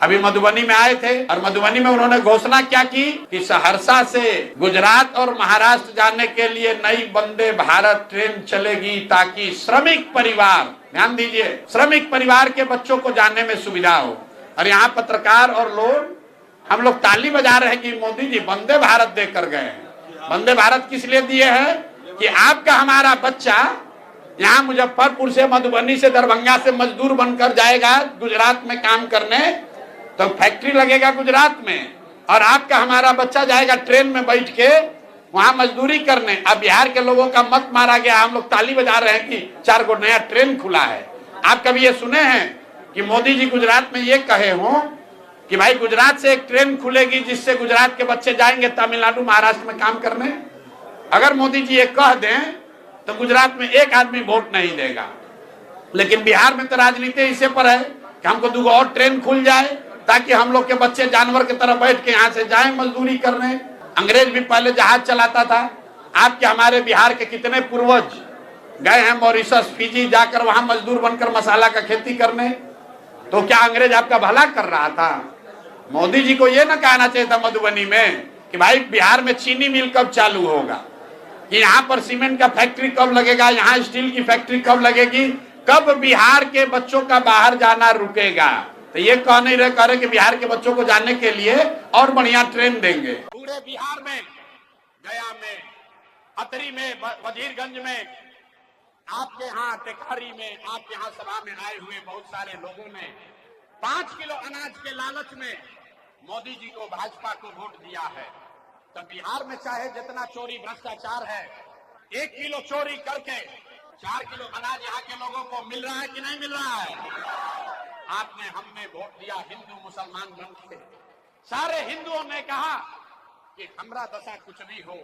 अभी मधुबनी में आए थे और मधुबनी में उन्होंने घोषणा क्या की कि सहरसा से गुजरात और महाराष्ट्र जाने के लिए नई वंदे भारत ट्रेन चलेगी ताकि श्रमिक परिवार, ध्यान दीजिए, श्रमिक परिवार के बच्चों को जाने में सुविधा हो। और यहाँ पत्रकार और लोग, हम लोग ताली बजा रहे हैं कि मोदी जी वंदे भारत देकर गए हैं। वंदे भारत किस लिए दिए हैं कि आपका हमारा बच्चा यहाँ मुजफ्फरपुर से, मधुबनी से, दरभंगा से मजदूर बनकर जाएगा गुजरात में काम करने, तो फैक्ट्री लगेगा गुजरात में, और आपका हमारा बच्चा जाएगा ट्रेन में बैठ के वहां मजदूरी करने। अब बिहार के लोगों का मत मारा गया, हम लोग ताली बजा रहे हैं कि 4 गो नया ट्रेन खुला है। आप कभी ये सुने हैं कि मोदी जी गुजरात में ये कहे हों कि भाई गुजरात से एक ट्रेन खुलेगी जिससे गुजरात के बच्चे जाएंगे तमिलनाडु महाराष्ट्र में काम करने? अगर मोदी जी ये कह दें तो गुजरात में एक आदमी वोट नहीं देगा। लेकिन बिहार में तो राजनीति इसे पर है कि हमको 2 और ट्रेन खुल जाए ताकि हम लोग के बच्चे जानवर की तरह बैठ के यहाँ से जाएं मजदूरी करने। अंग्रेज भी पहले जहाज चलाता था। आपके हमारे बिहार के कितने पूर्वज गए हैं मॉरिशस, फिजी, जाकर वहां मजदूर बनकर मसाला का खेती करने। तो क्या अंग्रेज आपका भला कर रहा था? मोदी जी को ये ना कहना चाहिए था मधुबनी में कि भाई बिहार में चीनी मिल कब चालू होगा, कि यहाँ पर सीमेंट का फैक्ट्री कब लगेगा, यहाँ स्टील की फैक्ट्री कब लगेगी, कब बिहार के बच्चों का बाहर जाना रुकेगा। तो ये कह नहीं रहे, कह रहे कि बिहार के बच्चों को जाने के लिए और बढ़िया ट्रेन देंगे। पूरे बिहार में, गया में, अतरी में, वजीरगंज में, आपके यहाँ टेकारी में, आपके यहाँ सभा में आए हुए बहुत सारे लोगों ने 5 किलो अनाज के लालच में मोदी जी को, भाजपा को वोट दिया है। तो बिहार में चाहे जितना चोरी भ्रष्टाचार है, 1 किलो चोरी करके 4 किलो अनाज यहाँ के लोगों को मिल रहा है कि नहीं मिल रहा है? आपने, हमने वोट दिया हिंदू मुसलमान बन के। सारे हिंदुओं ने कहा कि हमरा दशा कुछ भी हो,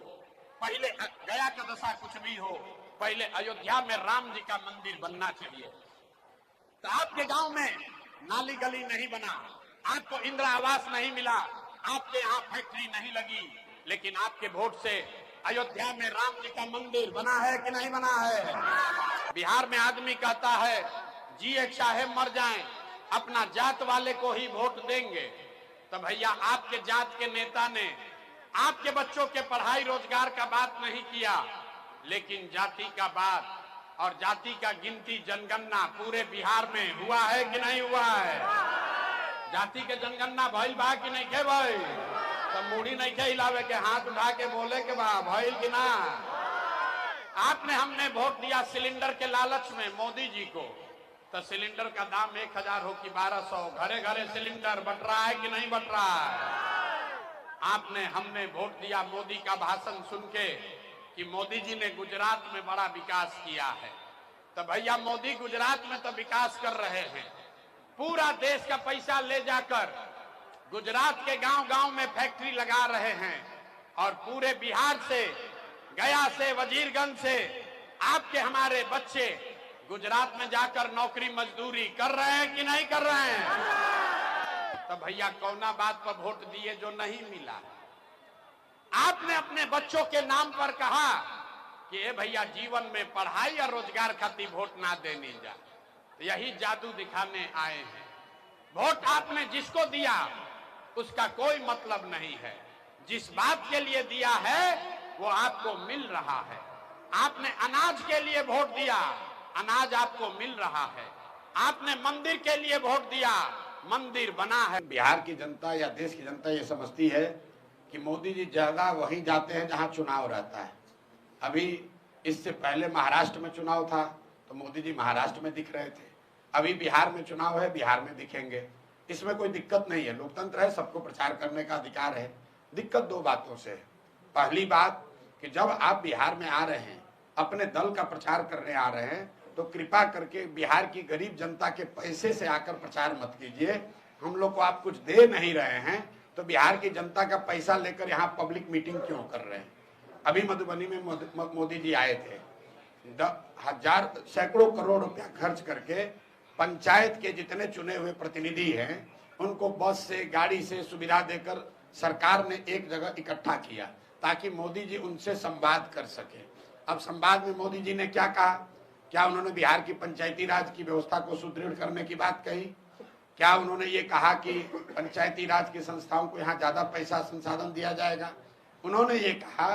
पहले गया का दशा कुछ भी हो, पहले अयोध्या में राम जी का मंदिर बनना चाहिए। तो आपके गांव में नाली गली नहीं बना, आपको इंदिरा आवास नहीं मिला, आपके यहाँ फैक्ट्री नहीं लगी, लेकिन आपके वोट से अयोध्या में राम जी का मंदिर बना है कि नहीं बना है? बिहार में आदमी कहता है जिए चाहे मर जाएं, अपना जात वाले को ही वोट देंगे। तो भैया आपके जात के नेता ने आपके बच्चों के पढ़ाई रोजगार का बात नहीं किया, लेकिन जाति का बात और जाति का गिनती, जनगणना पूरे बिहार में हुआ है कि नहीं हुआ है? जाति के जनगणना भइल बा कि नहीं के भाई? तो मुड़ी नहीं के हिलावे के, हाथ उठा के बोले के बा भइल कि ना? आपने, हमने वोट दिया सिलेंडर के लालच में मोदी जी को। तो सिलेंडर का दाम 1000 हो कि 1200, घरे घरे सिलेंडर बट रहा है कि नहीं बट रहा है? आपने, हमने वोट दिया मोदी का भाषण सुन के कि मोदी जी ने गुजरात में बड़ा विकास किया है। तो भैया मोदी गुजरात में तो विकास कर रहे हैं, पूरा देश का पैसा ले जाकर गुजरात के गांव गांव में फैक्ट्री लगा रहे हैं, और पूरे बिहार से, गया से, वजीरगंज से आपके हमारे बच्चे गुजरात में जाकर नौकरी मजदूरी कर रहे हैं कि नहीं कर रहे हैं? तो भैया कौना बात पर वोट दिए जो नहीं मिला? आपने अपने बच्चों के नाम पर कहा कि ए भैया जीवन में पढ़ाई और रोजगार खातिर वोट ना देने जा। तो यही जादू दिखाने आए हैं। वोट आपने जिसको दिया उसका कोई मतलब नहीं है, जिस बात के लिए दिया है वो आपको मिल रहा है। आपने अनाज के लिए वोट दिया, अनाज आपको मिल रहा है। आपने मंदिर के लिए वोट दिया, मंदिर बना है। बिहार की जनता या देश की जनता ये समझती है कि मोदी जी जगह वहीं जाते हैं जहां चुनाव रहता है। अभी इससे पहले महाराष्ट्र में चुनाव था तो मोदी जी महाराष्ट्र में दिख रहे थे, अभी बिहार में चुनाव है, बिहार में दिखेंगे। इसमें कोई दिक्कत नहीं है, लोकतंत्र है, सबको प्रचार करने का अधिकार है। दिक्कत 2 बातों से है। पहली बात कि जब आप बिहार में आ रहे हैं, अपने दल का प्रचार करने आ रहे हैं, तो कृपा करके बिहार की गरीब जनता के पैसे से आकर प्रचार मत कीजिए। हम लोग को आप कुछ दे नहीं रहे हैं तो बिहार की जनता का पैसा लेकर यहाँ पब्लिक मीटिंग क्यों कर रहे हैं? अभी मधुबनी में मोदी जी आए थे, सैकड़ों करोड़ रुपया खर्च करके पंचायत के जितने चुने हुए प्रतिनिधि हैं उनको बस से, गाड़ी से सुविधा देकर सरकार ने एक जगह इकट्ठा किया ताकि मोदी जी उनसे संवाद कर सके। अब संवाद में मोदी जी ने क्या कहा? क्या उन्होंने बिहार की पंचायती राज की व्यवस्था को सुदृढ़ करने की बात कही? क्या उन्होंने ये कहा कि पंचायती राज की संस्थाओं को यहाँ ज्यादा पैसा संसाधन दिया जाएगा? उन्होंने ये कहा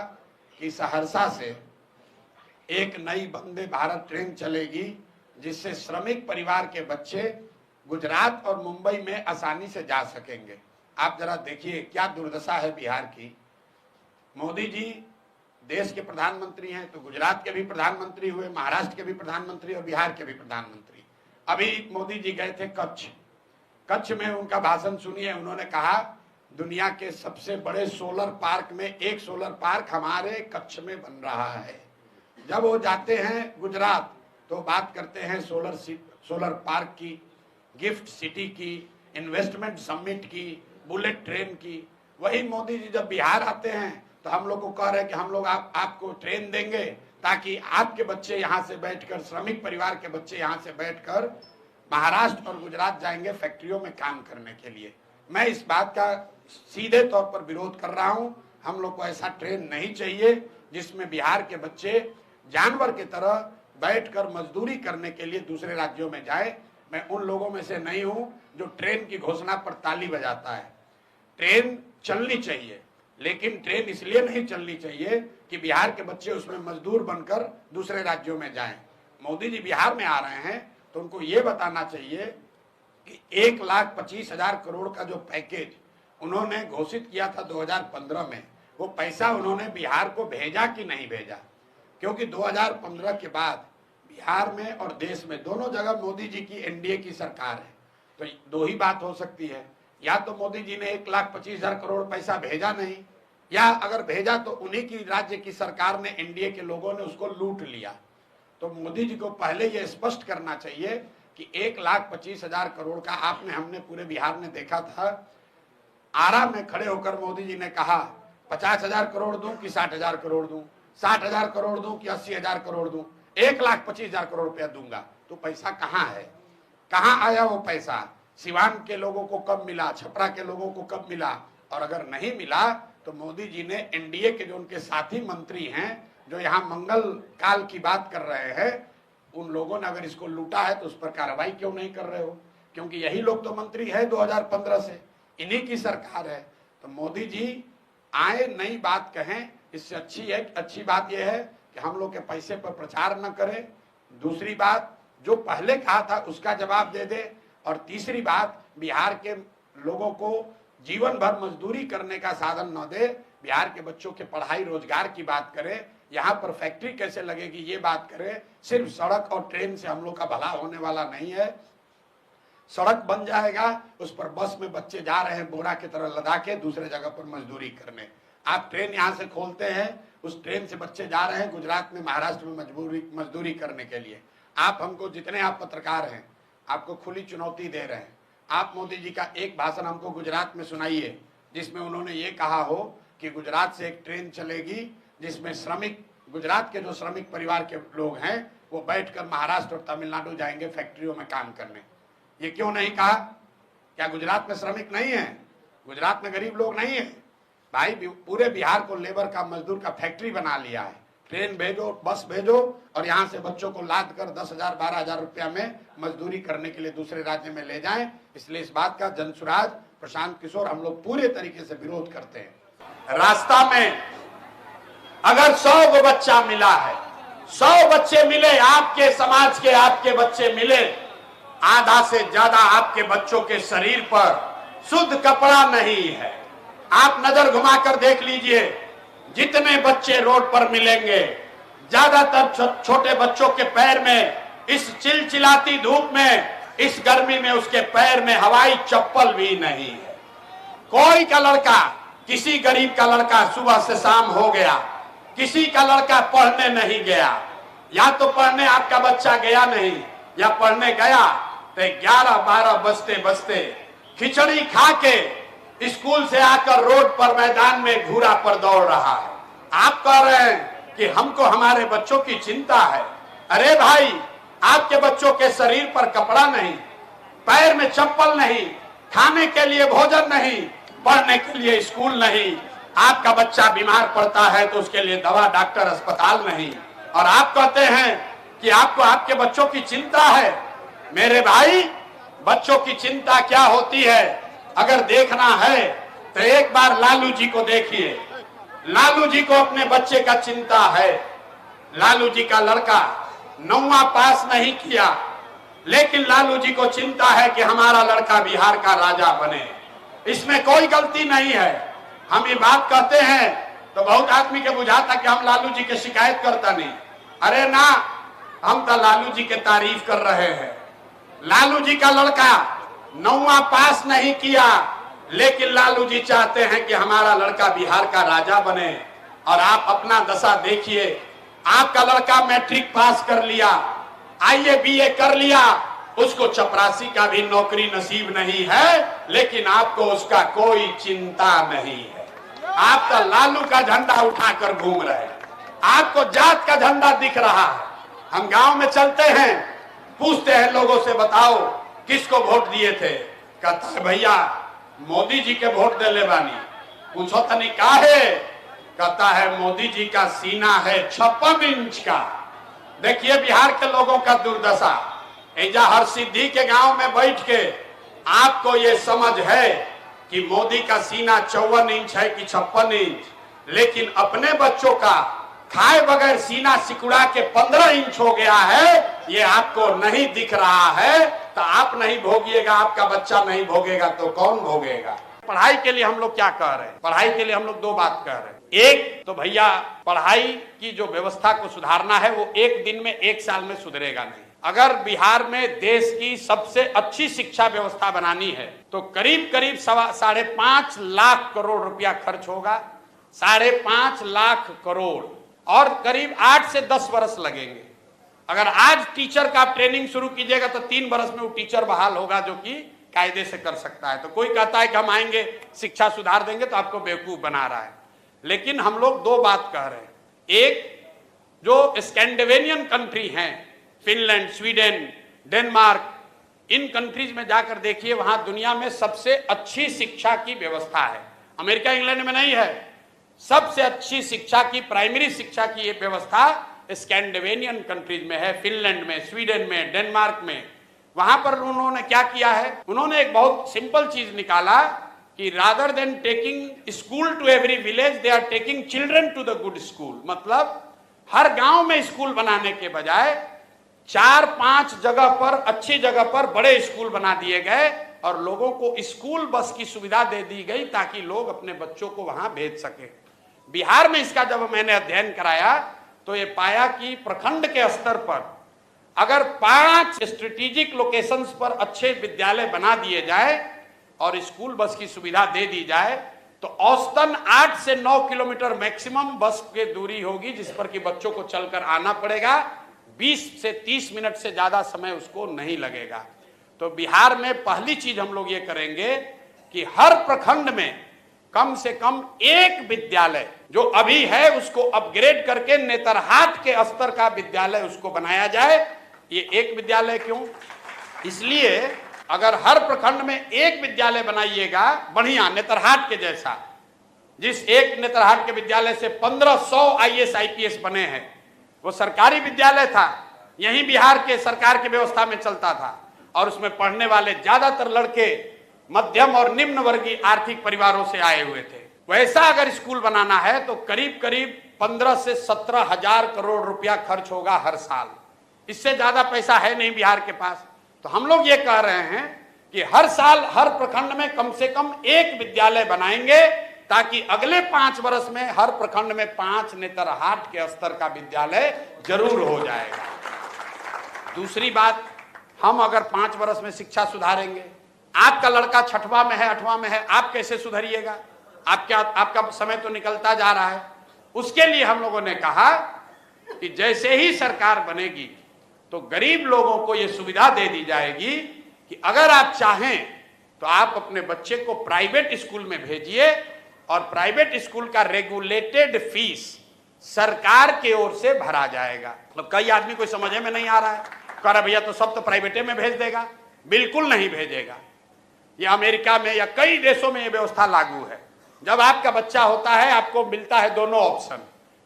कि सहरसा से एक नई वंदे भारत ट्रेन चलेगी जिससे श्रमिक परिवार के बच्चे गुजरात और मुंबई में आसानी से जा सकेंगे। आप जरा देखिए क्या दुर्दशा है बिहार की। मोदी जी देश के प्रधानमंत्री हैं तो गुजरात के भी प्रधानमंत्री हुए, महाराष्ट्र के भी प्रधानमंत्री और बिहार के भी प्रधानमंत्री। अभी मोदी जी गए थे कच्छ में उनका भाषण सुनिए। उन्होंने कहा दुनिया के सबसे बड़े सोलर पार्क में एक सोलर पार्क हमारे कच्छ में बन रहा है। जब वो जाते हैं गुजरात तो बात करते हैं सोलर पार्क की, गिफ्ट सिटी की, इन्वेस्टमेंट समिट की, बुलेट ट्रेन की। वही मोदी जी जब बिहार आते हैं तो हम लोग को कह रहे हैं कि हम लोग आपको ट्रेन देंगे ताकि आपके बच्चे यहाँ से बैठकर, श्रमिक परिवार के बच्चे यहाँ से बैठकर महाराष्ट्र और गुजरात जाएंगे फैक्ट्रियों में काम करने के लिए। मैं इस बात का सीधे तौर पर विरोध कर रहा हूं। हम लोग को ऐसा ट्रेन नहीं चाहिए जिसमें बिहार के बच्चे जानवर की तरह बैठकर मजदूरी करने के लिए दूसरे राज्यों में जाए। मैं उन लोगों में से नहीं हूं जो ट्रेन की घोषणा पर ताली बजाता है। ट्रेन चलनी चाहिए, लेकिन ट्रेन इसलिए नहीं चलनी चाहिए कि बिहार के बच्चे उसमें मजदूर बनकर दूसरे राज्यों में जाएं। मोदी जी बिहार में आ रहे हैं तो उनको ये बताना चाहिए कि 1,25,000 करोड़ का जो पैकेज उन्होंने घोषित किया था 2015 में, वो पैसा उन्होंने बिहार को भेजा कि नहीं भेजा। क्योंकि 2015 के बाद बिहार में और देश में दोनों जगह मोदी जी की एनडीए की सरकार है। तो दो ही बात हो सकती है, या तो मोदी जी ने 1,25,000 करोड़ पैसा भेजा नहीं, या अगर भेजा तो उन्हीं की राज्य की सरकार ने, एनडीए के लोगों ने उसको लूट लिया। तो मोदी जी को पहले ये स्पष्ट करना चाहिए कि 1,25,000 करोड़ का हमने पूरे बिहार में देखा था। आरा में खड़े होकर मोदी जी ने कहा 50,000 करोड़ दूं कि 60,000 करोड़ दूं, 60,000 करोड़ दूं कि 80,000 करोड़ दूं, 1,25,000 करोड़ रुपया दूंगा। तो पैसा कहाँ है, कहाँ आया वो पैसा? सिवान के लोगों को कब मिला, छपरा के लोगों को कब मिला? और अगर नहीं मिला तो मोदी जी ने एनडीए के जो उनके साथी मंत्री हैं जो यहाँ मंगल काल की बात कर रहे हैं, उन लोगों ने अगर इसको लूटा है तो उस पर कार्रवाई क्यों नहीं कर रहे हो? क्योंकि यही लोग तो मंत्री है 2015 से, इन्हीं की सरकार है। तो मोदी जी आए, नई बात कहें, इससे अच्छी बात यह है कि हम लोग के पैसे पर प्रचार न करें। दूसरी बात, जो पहले कहा था उसका जवाब दे दे। और तीसरी बात, बिहार के लोगों को जीवन भर मजदूरी करने का साधन न दे, बिहार के बच्चों के पढ़ाई रोजगार की बात करे, यहाँ पर फैक्ट्री कैसे लगेगी ये बात करे। सिर्फ सड़क और ट्रेन से हम लोग का भला होने वाला नहीं है। सड़क बन जाएगा, उस पर बस में बच्चे जा रहे हैं बोरा की तरह लदा के दूसरे जगह पर मजदूरी करने। आप ट्रेन यहाँ से खोलते हैं, उस ट्रेन से बच्चे जा रहे हैं गुजरात में, महाराष्ट्र में मजदूरी करने के लिए। आप हमको, जितने आप पत्रकार हैं, आपको खुली चुनौती दे रहे हैं। आप मोदी जी का एक भाषण हमको गुजरात में सुनाइए जिसमें उन्होंने ये कहा हो कि गुजरात से एक ट्रेन चलेगी जिसमें गुजरात के जो श्रमिक परिवार के लोग हैं वो बैठकर महाराष्ट्र और तमिलनाडु जाएंगे फैक्ट्रियों में काम करने। ये क्यों नहीं कहा? क्या गुजरात में श्रमिक नहीं है? गुजरात में गरीब लोग नहीं है? भाई, पूरे बिहार को लेबर का, मजदूर का फैक्ट्री बना लिया है। ट्रेन भेजो, बस भेजो और यहाँ से बच्चों को लाद कर 10,000 12,000 रुपया में मजदूरी करने के लिए दूसरे राज्य में ले जाएं। इसलिए इस बात का जनसुराज, प्रशांत किशोर, हम लोग पूरे तरीके से विरोध करते हैं। रास्ता में अगर 100 बच्चा मिला है, 100 बच्चे मिले, आपके समाज के आपके बच्चे मिले, आधा से ज्यादा आपके बच्चों के शरीर पर शुद्ध कपड़ा नहीं है। आप नजर घुमाकर देख लीजिए, जितने बच्चे रोड पर मिलेंगे, ज्यादातर छोटे बच्चों के पैर में इस चिलचिलाती धूप में, इस गर्मी में उसके पैर में हवाई चप्पल भी नहीं है। कोई का लड़का, किसी गरीब का लड़का सुबह से शाम हो गया, किसी का लड़का पढ़ने नहीं गया, या तो पढ़ने आपका बच्चा गया नहीं, या पढ़ने गया तो 11-12 बजते बजते खिचड़ी खा के स्कूल से आकर रोड पर, मैदान में घूरा पर दौड़ रहा है। आप कह रहे हैं कि हमको हमारे बच्चों की चिंता है। अरे भाई, आपके बच्चों के शरीर पर कपड़ा नहीं, पैर में चप्पल नहीं, खाने के लिए भोजन नहीं, पढ़ने के लिए स्कूल नहीं। आपका बच्चा बीमार पड़ता है तो उसके लिए दवा, डॉक्टर, अस्पताल नहीं, और आप कहते हैं कि आपको आपके बच्चों की चिंता है। मेरे भाई, बच्चों की चिंता क्या होती है अगर देखना है तो एक बार लालू जी को देखिए। लालू जी को अपने बच्चे का चिंता है। लालू जी का लड़का 9वां पास नहीं किया, लेकिन लालू जी को चिंता है कि हमारा लड़का बिहार का राजा बने। इसमें कोई गलती नहीं है। हम ये बात कहते हैं तो बहुत आदमी के बुझाता कि हम लालू जी की शिकायत करता नहीं। अरे ना, हम तो लालू जी के तारीफ कर रहे हैं। लालू जी का लड़का 9वां पास नहीं किया, लेकिन लालू जी चाहते हैं कि हमारा लड़का बिहार का राजा बने। और आप अपना दशा देखिए, आपका लड़का मैट्रिक पास कर लिया, आईए बीए कर लिया, उसको चपरासी का भी नौकरी नसीब नहीं है, लेकिन आपको उसका कोई चिंता नहीं है। आप तो लालू का झंडा उठाकर घूम रहे हैं, आपको जात का झंडा दिख रहा है। हम गांव में चलते हैं, पूछते हैं लोगों से, बताओ किसको वोट दिए थे? कहता है भैया मोदी जी के वोट दे बानी। पूछो तनी काहे? कहता है मोदी जी का सीना है 56 इंच का। देखिए बिहार के लोगों का दुर्दशा। एजा हर सिद्धि के गांव में बैठ के आपको ये समझ है कि मोदी का सीना 54 इंच है कि 56 इंच, लेकिन अपने बच्चों का खाए बगैर सीना सिकुड़ा के 15 इंच हो गया है, ये आपको नहीं दिख रहा है। तो आप नहीं भोगिएगा, आपका बच्चा नहीं भोगेगा तो कौन भोगेगा? पढ़ाई के लिए हम लोग क्या कह रहे हैं? पढ़ाई के लिए हम लोग दो बात कह रहे हैं। एक तो भैया पढ़ाई की जो व्यवस्था को सुधारना है वो एक दिन में, एक साल में सुधरेगा नहीं। अगर बिहार में देश की सबसे अच्छी शिक्षा व्यवस्था बनानी है तो करीब करीब 5.5 लाख करोड़ रुपया खर्च होगा। 5.5 लाख करोड़, और करीब 8 से 10 वर्ष लगेंगे। अगर आज टीचर का ट्रेनिंग शुरू कीजिएगा तो 3 वर्ष में वो टीचर बहाल होगा जो कि कायदे से कर सकता है। तो कोई कहता है कि हम आएंगे शिक्षा सुधार देंगे, तो आपको बेवकूफ बना रहा है। लेकिन हम लोग दो बात कह रहे हैं। एक, जो स्कैंडिनेवियन कंट्री हैं, फिनलैंड, स्वीडन, डेनमार्क, इन कंट्रीज में जाकर देखिए, वहां दुनिया में सबसे अच्छी शिक्षा की व्यवस्था है। अमेरिका इंग्लैंड में नहीं है। सबसे अच्छी शिक्षा की, प्राइमरी शिक्षा की ये व्यवस्था स्कैंडिनेवियन कंट्रीज में है, फिनलैंड में, स्वीडन में, डेनमार्क में। वहां पर उन्होंने क्या किया है? उन्होंने एक बहुत सिंपल चीज निकाला कि rather than taking school to every village, they are taking children to the good school. मतलब हर गांव में स्कूल बनाने के बजाय 4-5 जगह पर, अच्छी जगह पर बड़े स्कूल बना दिए गए और लोगों को स्कूल बस की सुविधा दे दी गई ताकि लोग अपने बच्चों को वहां भेज सके। बिहार में इसका जब मैंने अध्ययन कराया तो ये पाया कि प्रखंड के स्तर पर अगर 5 स्ट्रेटेजिक लोकेशंस पर अच्छे विद्यालय बना दिए जाए और स्कूल बस की सुविधा दे दी जाए तो औसतन 8 से 9 किलोमीटर मैक्सिमम बस की दूरी होगी, जिस पर कि बच्चों को चलकर आना पड़ेगा। 20 से 30 मिनट से ज्यादा समय उसको नहीं लगेगा। तो बिहार में पहली चीज हम लोग ये करेंगे कि हर प्रखंड में कम से कम एक विद्यालय जो अभी है उसको अपग्रेड करके नेतरहाट के स्तर का विद्यालय उसको बनाया जाए। ये एक विद्यालय क्यों? इसलिए अगर हर प्रखंड में एक विद्यालय बनाइएगा बढ़िया, नेतरहाट के जैसा, जिस एक नेतरहाट के विद्यालय से 1500 IAS IPS बने हैं, वो सरकारी विद्यालय था, यही बिहार के सरकार की व्यवस्था में चलता था और उसमें पढ़ने वाले ज्यादातर लड़के मध्यम और निम्न वर्गीय आर्थिक परिवारों से आए हुए थे। वैसा अगर स्कूल बनाना है तो करीब करीब 15 से 17 हजार करोड़ रुपया खर्च होगा हर साल। इससे ज्यादा पैसा है नहीं बिहार के पास। तो हम लोग ये कह रहे हैं कि हर साल हर प्रखंड में कम से कम एक विद्यालय बनाएंगे ताकि अगले 5 वर्ष में हर प्रखंड में 5 नेतरहाट के स्तर का विद्यालय जरूर हो जाएगा। दूसरी बात, हम अगर 5 वर्ष में शिक्षा सुधारेंगे, आपका लड़का 6वां में है, 8वां में है, आप कैसे सुधरिएगा? आपका समय तो निकलता जा रहा है। उसके लिए हम लोगों ने कहा कि जैसे ही सरकार बनेगी तो गरीब लोगों को यह सुविधा दे दी जाएगी कि अगर आप चाहें तो आप अपने बच्चे को प्राइवेट स्कूल में भेजिए और प्राइवेट स्कूल का रेगुलेटेड फीस सरकार की ओर से भरा जाएगा। मतलब कई आदमी कोई समझ में नहीं आ रहा है, कह रहा भैया तो सब तो प्राइवेटे में भेज देगा। बिल्कुल नहीं भेजेगा। ये अमेरिका में या कई देशों में ये व्यवस्था लागू है। जब आपका बच्चा होता है आपको मिलता है दोनों ऑप्शन,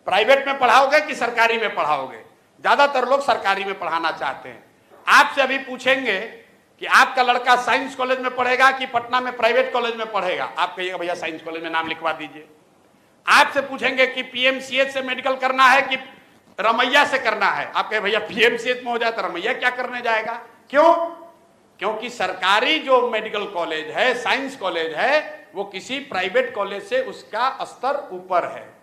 प्राइवेट में पढ़ाओगे कि सरकारी में पढ़ाओगे। ज्यादातर लोग सरकारी में पढ़ाना चाहते हैं। आपसे अभी पूछेंगे कि आपका लड़का साइंस कॉलेज में पढ़ेगा कि पटना में प्राइवेट कॉलेज में पढ़ेगा, आप कहिएगा भैया साइंस कॉलेज में नाम लिखवा दीजिए। आपसे पूछेंगे कि पीएमसीएच से मेडिकल करना है कि रमैया से करना है, आप कहे भैया पीएमसीएच में हो जाए तो रमैया क्या करने जाएगा। क्यों? क्योंकि सरकारी जो मेडिकल कॉलेज है, साइंस कॉलेज है, वो किसी प्राइवेट कॉलेज से उसका स्तर ऊपर है।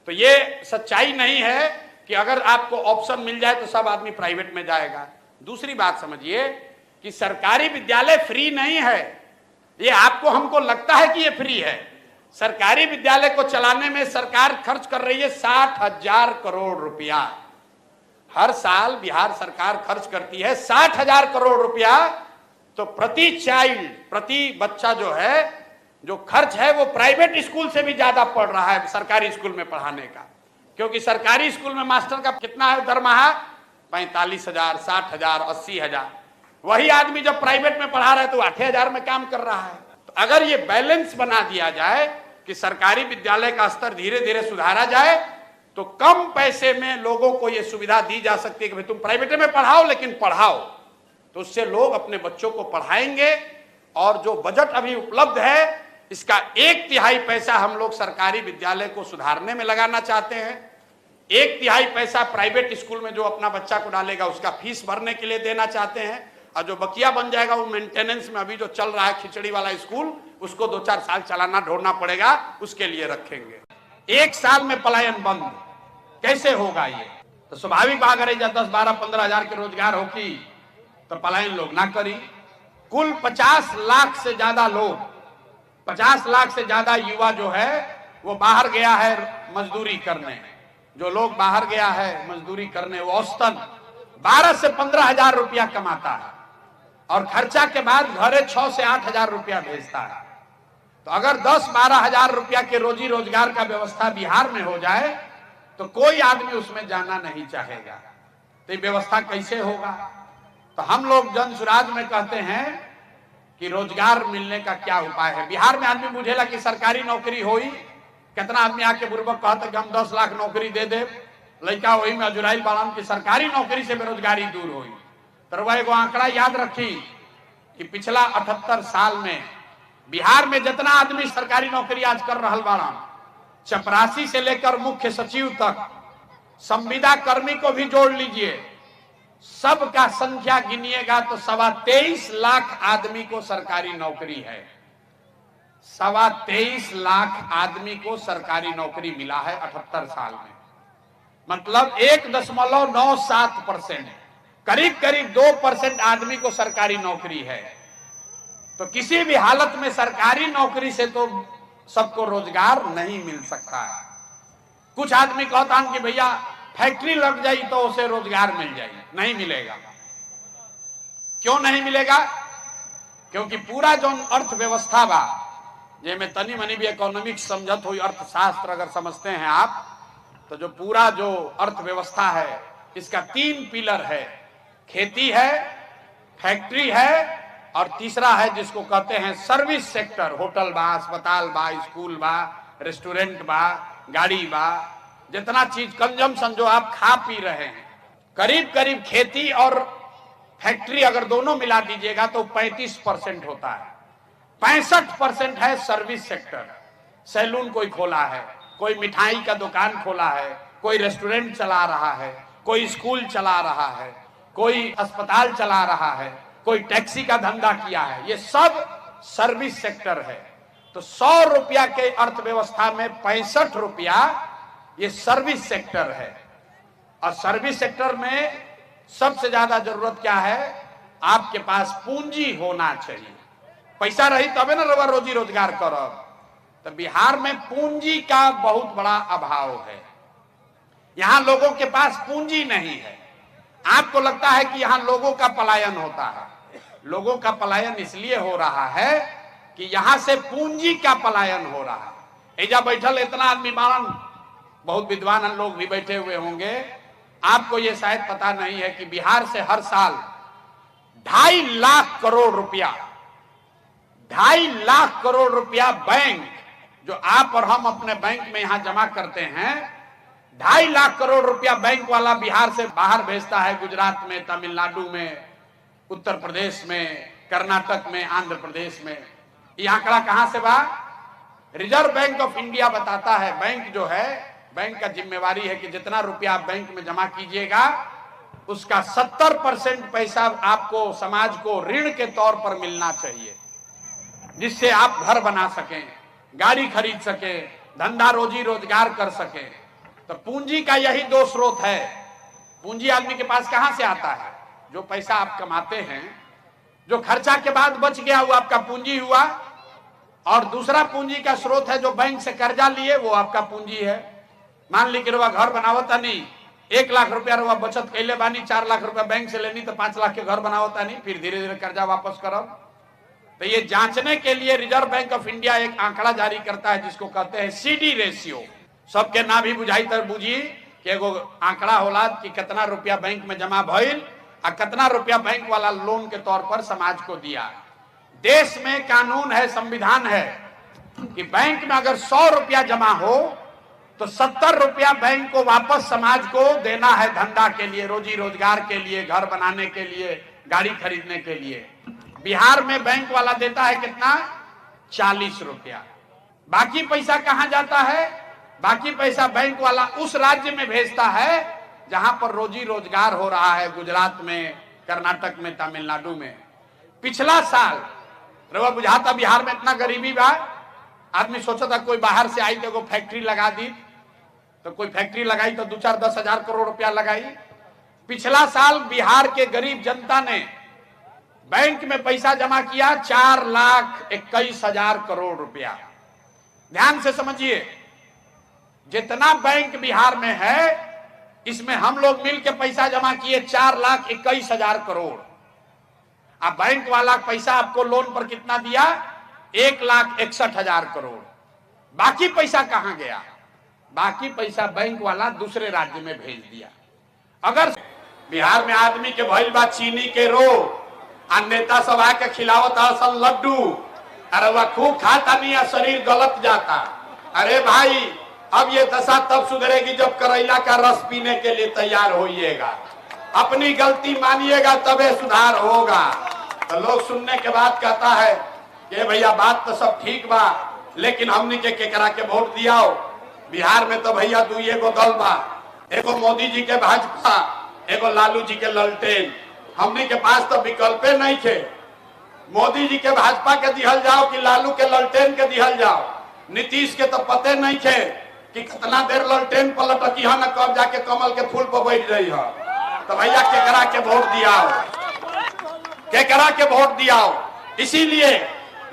तो ये सच्चाई नहीं है कि अगर आपको ऑप्शन मिल जाए तो सब आदमी प्राइवेट में जाएगा। दूसरी बात समझिए कि सरकारी विद्यालय फ्री नहीं है। ये आपको हमको लगता है कि ये फ्री है। सरकारी विद्यालय को चलाने में सरकार खर्च कर रही है 60,000 करोड़ रुपया। हर साल बिहार सरकार खर्च करती है 60,000 करोड़ रुपया। तो प्रति चाइल्ड, प्रति बच्चा जो है, जो खर्च है वो प्राइवेट स्कूल से भी ज्यादा पड़ रहा है सरकारी स्कूल में पढ़ाने का। क्योंकि सरकारी स्कूल में मास्टर का कितना है दरमाहा? 45,000, 60,000, 80,000। वही आदमी जब प्राइवेट में पढ़ा रहा है तो 8,000 में काम कर रहा है। तो अगर ये बैलेंस बना दिया जाए कि सरकारी विद्यालय का स्तर धीरे धीरे सुधारा जाए तो कम पैसे में लोगों को ये सुविधा दी जा सकती है कि भाई तुम प्राइवेट में पढ़ाओ लेकिन पढ़ाओ। तो उससे लोग अपने बच्चों को पढ़ाएंगे। और जो बजट अभी उपलब्ध है इसका 1/3 पैसा हम लोग सरकारी विद्यालय को सुधारने में लगाना चाहते हैं। 1/3 पैसा प्राइवेट स्कूल में जो अपना बच्चा को डालेगा उसका फीस भरने के लिए देना चाहते हैं। और जो बकिया बन जाएगा वो मेंटेनेंस में, अभी जो चल रहा है खिचड़ी वाला स्कूल, उसको 2-4 साल चलाना ढोना पड़ेगा, उसके लिए रखेंगे। 1 साल में पलायन बंद कैसे होगा? ये तो स्वाभाविक बात है। जब 10, 12, 15 हजार के रोजगार होगी तो पलायन लोग ना करी। कुल 50 लाख से ज्यादा लोग, 50 लाख से ज्यादा युवा जो है वो बाहर गया है मजदूरी करने। जो लोग बाहर गया है मजदूरी करने वो औसतन 12 से 15 हजार रुपया कमाता है और खर्चा के बाद घरे 6 से 8 हजार रुपया भेजता है। तो अगर 10-12 हजार रुपया के रोजी रोजगार का व्यवस्था बिहार में हो जाए तो कोई आदमी उसमें जाना नहीं चाहेगा। तो ये व्यवस्था कैसे होगा? तो हम लोग जन सुराज में कहते हैं कि रोजगार मिलने का क्या उपाय है। बिहार में आदमी बुझेला कि सरकारी नौकरी होई। कितना आदमी आके बुर्बक कहता कि हम 10 लाख नौकरी दे दे, लड़का वही में अजुराइल बालाम की सरकारी नौकरी से बेरोजगारी दूर हुई। तो वह एगो आंकड़ा याद रखी कि पिछला 78 साल में बिहार में जितना आदमी सरकारी नौकरी आज कर रहा बाड़ा, चपरासी से लेकर मुख्य सचिव तक, संविदा कर्मी को भी जोड़ लीजिए, सबका संख्या गिनिएगा तो 23.25 लाख आदमी को सरकारी नौकरी है। 23.25 लाख आदमी को सरकारी नौकरी मिला है 78 साल में। मतलब 1.97%, करीब करीब 2% आदमी को सरकारी नौकरी है। तो किसी भी हालत में सरकारी नौकरी से तो सबको रोजगार नहीं मिल सकता है। कुछ आदमी कहता है कि भैया फैक्ट्री लग जाए तो उसे रोजगार मिल जाए, नहीं मिलेगा। क्यों नहीं मिलेगा? क्योंकि पूरा जो अर्थव्यवस्था बा, जिसमें तनी मनी भी इकोनॉमिक्स समझत हुई, अर्थशास्त्र अगर समझते हैं आप, तो जो पूरा जो अर्थव्यवस्था है इसका 3 पिलर है। खेती है, फैक्ट्री है और तीसरा है जिसको कहते हैं सर्विस सेक्टर। होटल बा, अस्पताल बा, स्कूल बा, रेस्टोरेंट बा, गाड़ी बा, जितना चीज कंजम्पशन जो आप खा पी रहे हैं, करीब करीब खेती और फैक्ट्री अगर दोनों मिला दीजिएगा तो 35% होता है। 65% है सर्विस सेक्टर। सैलून कोई खोला है, कोई मिठाई का दुकान खोला है, कोई रेस्टोरेंट चला रहा है, कोई स्कूल चला रहा है, कोई अस्पताल चला रहा है, कोई टैक्सी का धंधा किया है। ये सब सर्विस सेक्टर है। तो 100 रुपया के अर्थव्यवस्था में 65 रुपया ये सर्विस सेक्टर है। और सर्विस सेक्टर में सबसे ज्यादा जरूरत क्या है? आपके पास पूंजी होना चाहिए। पैसा रही तबे ना रवा रोजी रोजगार करब। तो बिहार में पूंजी का बहुत बड़ा अभाव है। यहां लोगों के पास पूंजी नहीं है। आपको लगता है कि यहां लोगों का पलायन होता है। लोगों का पलायन इसलिए हो रहा है कि यहां से पूंजी का पलायन हो रहा है। एजा बैठल इतना आदमी बारन, बहुत विद्वान लोग भी बैठे हुए होंगे। आपको ये शायद पता नहीं है कि बिहार से हर साल 2.5 लाख करोड़ रुपया, 2.5 लाख करोड़ रुपया बैंक, जो आप और हम अपने बैंक में यहां जमा करते हैं, 2.5 लाख करोड़ रुपया बैंक वाला बिहार से बाहर भेजता है। गुजरात में, तमिलनाडु में, उत्तर प्रदेश में, कर्नाटक में, आंध्र प्रदेश में। ये आंकड़ा कहां से बा? रिजर्व बैंक ऑफ इंडिया बताता है। बैंक जो है, बैंक का जिम्मेवारी है कि जितना रुपया आप बैंक में जमा कीजिएगा उसका 70% पैसा आपको, समाज को ऋण के तौर पर मिलना चाहिए, जिससे आप घर बना सकें, गाड़ी खरीद सकें, धंधा रोजी रोजगार कर सकें। तो पूंजी का यही दो स्रोत है। पूंजी आदमी के पास कहां से आता है? जो पैसा आप कमाते हैं, जो खर्चा के बाद बच गया वो आपका पूंजी हुआ, और दूसरा पूंजी का स्रोत है जो बैंक से कर्जा लिए, वो आपका पूंजी है। मान ली कि रुआ घर बनावता नहीं, 1 लाख रुपया रुआ बचत कैले बानी, 4 लाख रुपया बैंक से लेनी तो 5 लाख के घर बनावता नहीं, फिर धीरे धीरे कर्जा वापस करो। तो ये जांचने के लिए रिजर्व बैंक ऑफ इंडिया एक आंकड़ा जारी करता है जिसको कहते हैं सीडी रेशियो। सबके ना भी बुझाई तर बुझी कि एगो आंकड़ा होला कि कितना रुपया बैंक में जमा भइल और कितना रुपया बैंक वाला लोन के तौर पर समाज को दिया। देश में कानून है, संविधान है कि बैंक में अगर 100 रुपया जमा हो तो 70 रुपया बैंक को वापस समाज को देना है, धंधा के लिए, रोजी रोजगार के लिए, घर बनाने के लिए, गाड़ी खरीदने के लिए। बिहार में बैंक वाला देता है कितना? 40 रुपया। बाकी पैसा कहां जाता है? बाकी पैसा बैंक वाला उस राज्य में भेजता है जहां पर रोजी रोजगार हो रहा है, गुजरात में, कर्नाटक में, तमिलनाडु में। पिछला साल रवा बुझाता बिहार में इतना गरीबी बा, आदमी सोचा था कोई बाहर से आई तो कोई फैक्ट्री लगा दी, तो कोई फैक्ट्री लगाई तो 2-4-10 हजार करोड़ रुपया लगाई। पिछला साल बिहार के गरीब जनता ने बैंक में पैसा जमा किया 4,21,000 करोड़ रुपया। ध्यान से समझिए, जितना बैंक बिहार में है इसमें हम लोग मिलकर पैसा जमा किए 4,21,000 करोड़। अब बैंक वाला पैसा आपको लोन पर कितना दिया? 1,61,000 करोड़। बाकी पैसा कहां गया? बाकी पैसा बैंक वाला दूसरे राज्य में भेज दिया। अगर बिहार में आदमी के भइल बा चीनी के रोग, नेता सब आके खिलावत असल लड्डू, अरे वह खूब खाता नहीं, शरीर गलत जाता। अरे भाई, अब ये दशा तब सुधरेगी जब करेला का रस पीने के लिए तैयार होइएगा, अपनी गलती मानिएगा, तबे सुधार होगा। तो लोग सुनने के बाद कहता है कि भैया बात तो सब ठीक बा, लेकिन हमने के केकरा के वोट दियाओ। बिहार में तो भैया 2 दल बा, एगो मोदी जी के भाजपा, एगो लालू जी के ललटेन। हमने के पास तो विकल्पे नहीं थे। मोदी जी के भाजपा के दिहल जाओ कि लालू के ललटेन के दिहल जाओ। नीतीश के तो पते नहीं थे कि कितना देर ललटेन पलटकी है न कब जाके कमल के फूल पर बैठ रही है। तो भैया केकरा के वोट दियाओ, केकरा के वोट दियाओ। इसीलिए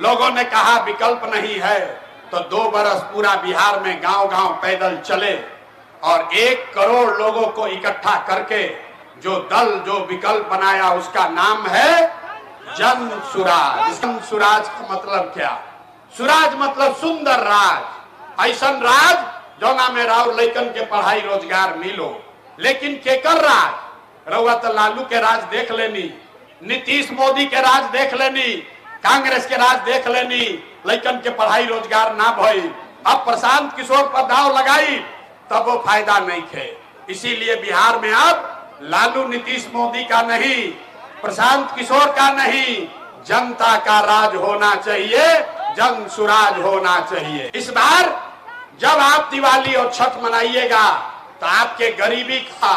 लोगों ने कहा विकल्प नहीं है तो 2 बरस पूरा बिहार में गांव गांव पैदल चले और 1 करोड़ लोगों को इकट्ठा करके जो दल, जो विकल्प बनाया उसका नाम है जन सुराज। जन सुराज का मतलब क्या? सुराज मतलब सुंदर राज, ऐसा राज जो ना में राव लैकन के पढ़ाई रोजगार मिलो। लेकिन केकर राज? रउआ तो लालू के राज देख लेनी, नीतीश मोदी के राज देख लेनी, कांग्रेस के राज देख लेनी, लैकन के पढ़ाई रोजगार ना भई। अब प्रशांत किशोर पर दाव लगाई तब वो फायदा नहीं थे। इसीलिए बिहार में अब लालू नीतीश मोदी का नहीं, प्रशांत किशोर का नहीं, जनता का राज होना चाहिए, जन सुराज होना चाहिए। इस बार जब आप दिवाली और छठ मनाइएगा तो आपके गरीबी का,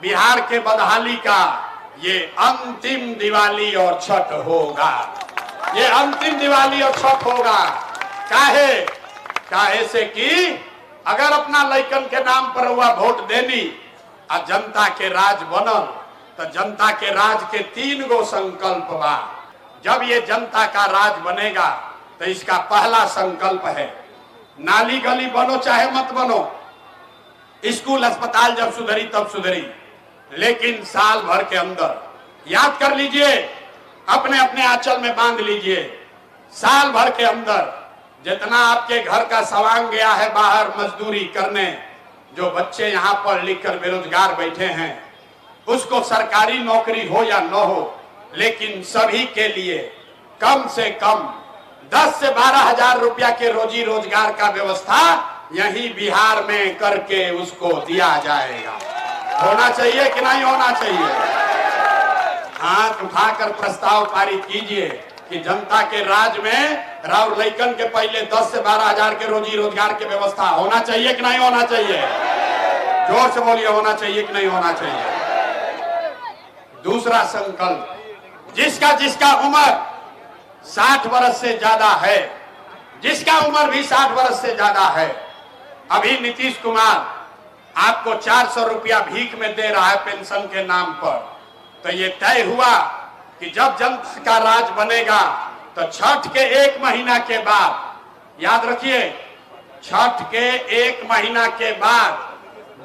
बिहार के बदहाली का ये अंतिम दिवाली और छठ होगा। ये अंतिम दिवाली और छठ होगा। काहे से कि अगर अपना लैकन के नाम पर हुआ वोट देनी और जनता के राज बनल तो जनता के राज के 3 गो संकल्प बा। जब ये जनता का राज बनेगा तो इसका पहला संकल्प है, नाली गली बनो चाहे मत बनो, स्कूल अस्पताल जब सुधरी तब सुधरी, लेकिन साल भर के अंदर, याद कर लीजिए, अपने अपने आंचल में बांध लीजिए, साल भर के अंदर जितना आपके घर का सवांग गया है बाहर मजदूरी करने, जो बच्चे यहाँ पढ़ लिख कर बेरोजगार बैठे हैं, उसको सरकारी नौकरी हो या न हो, लेकिन सभी के लिए कम से कम 10 से 12 हजार रुपया के रोजी रोजगार का व्यवस्था यही बिहार में करके उसको दिया जाएगा। होना चाहिए कि नहीं होना चाहिए? हाथ उठाकर प्रस्ताव पारित कीजिए कि जनता के राज में राव लैकन के पहले 10 से 12 हजार के रोजी रोजगार की व्यवस्था होना चाहिए कि नहीं होना चाहिए? जोर से बोलिए, होना चाहिए कि नहीं होना चाहिए? दूसरा संकल्प, जिसका जिसका उम्र 60 वर्ष से ज्यादा है, जिसका उम्र भी 60 वर्ष से ज्यादा है, अभी नीतीश कुमार आपको 400 रुपया भीख में दे रहा है पेंशन के नाम पर, तो ये तय हुआ कि जब जनता का राज बनेगा तो छठ के 1 महीना के बाद, याद रखिए, छठ के 1 महीना के बाद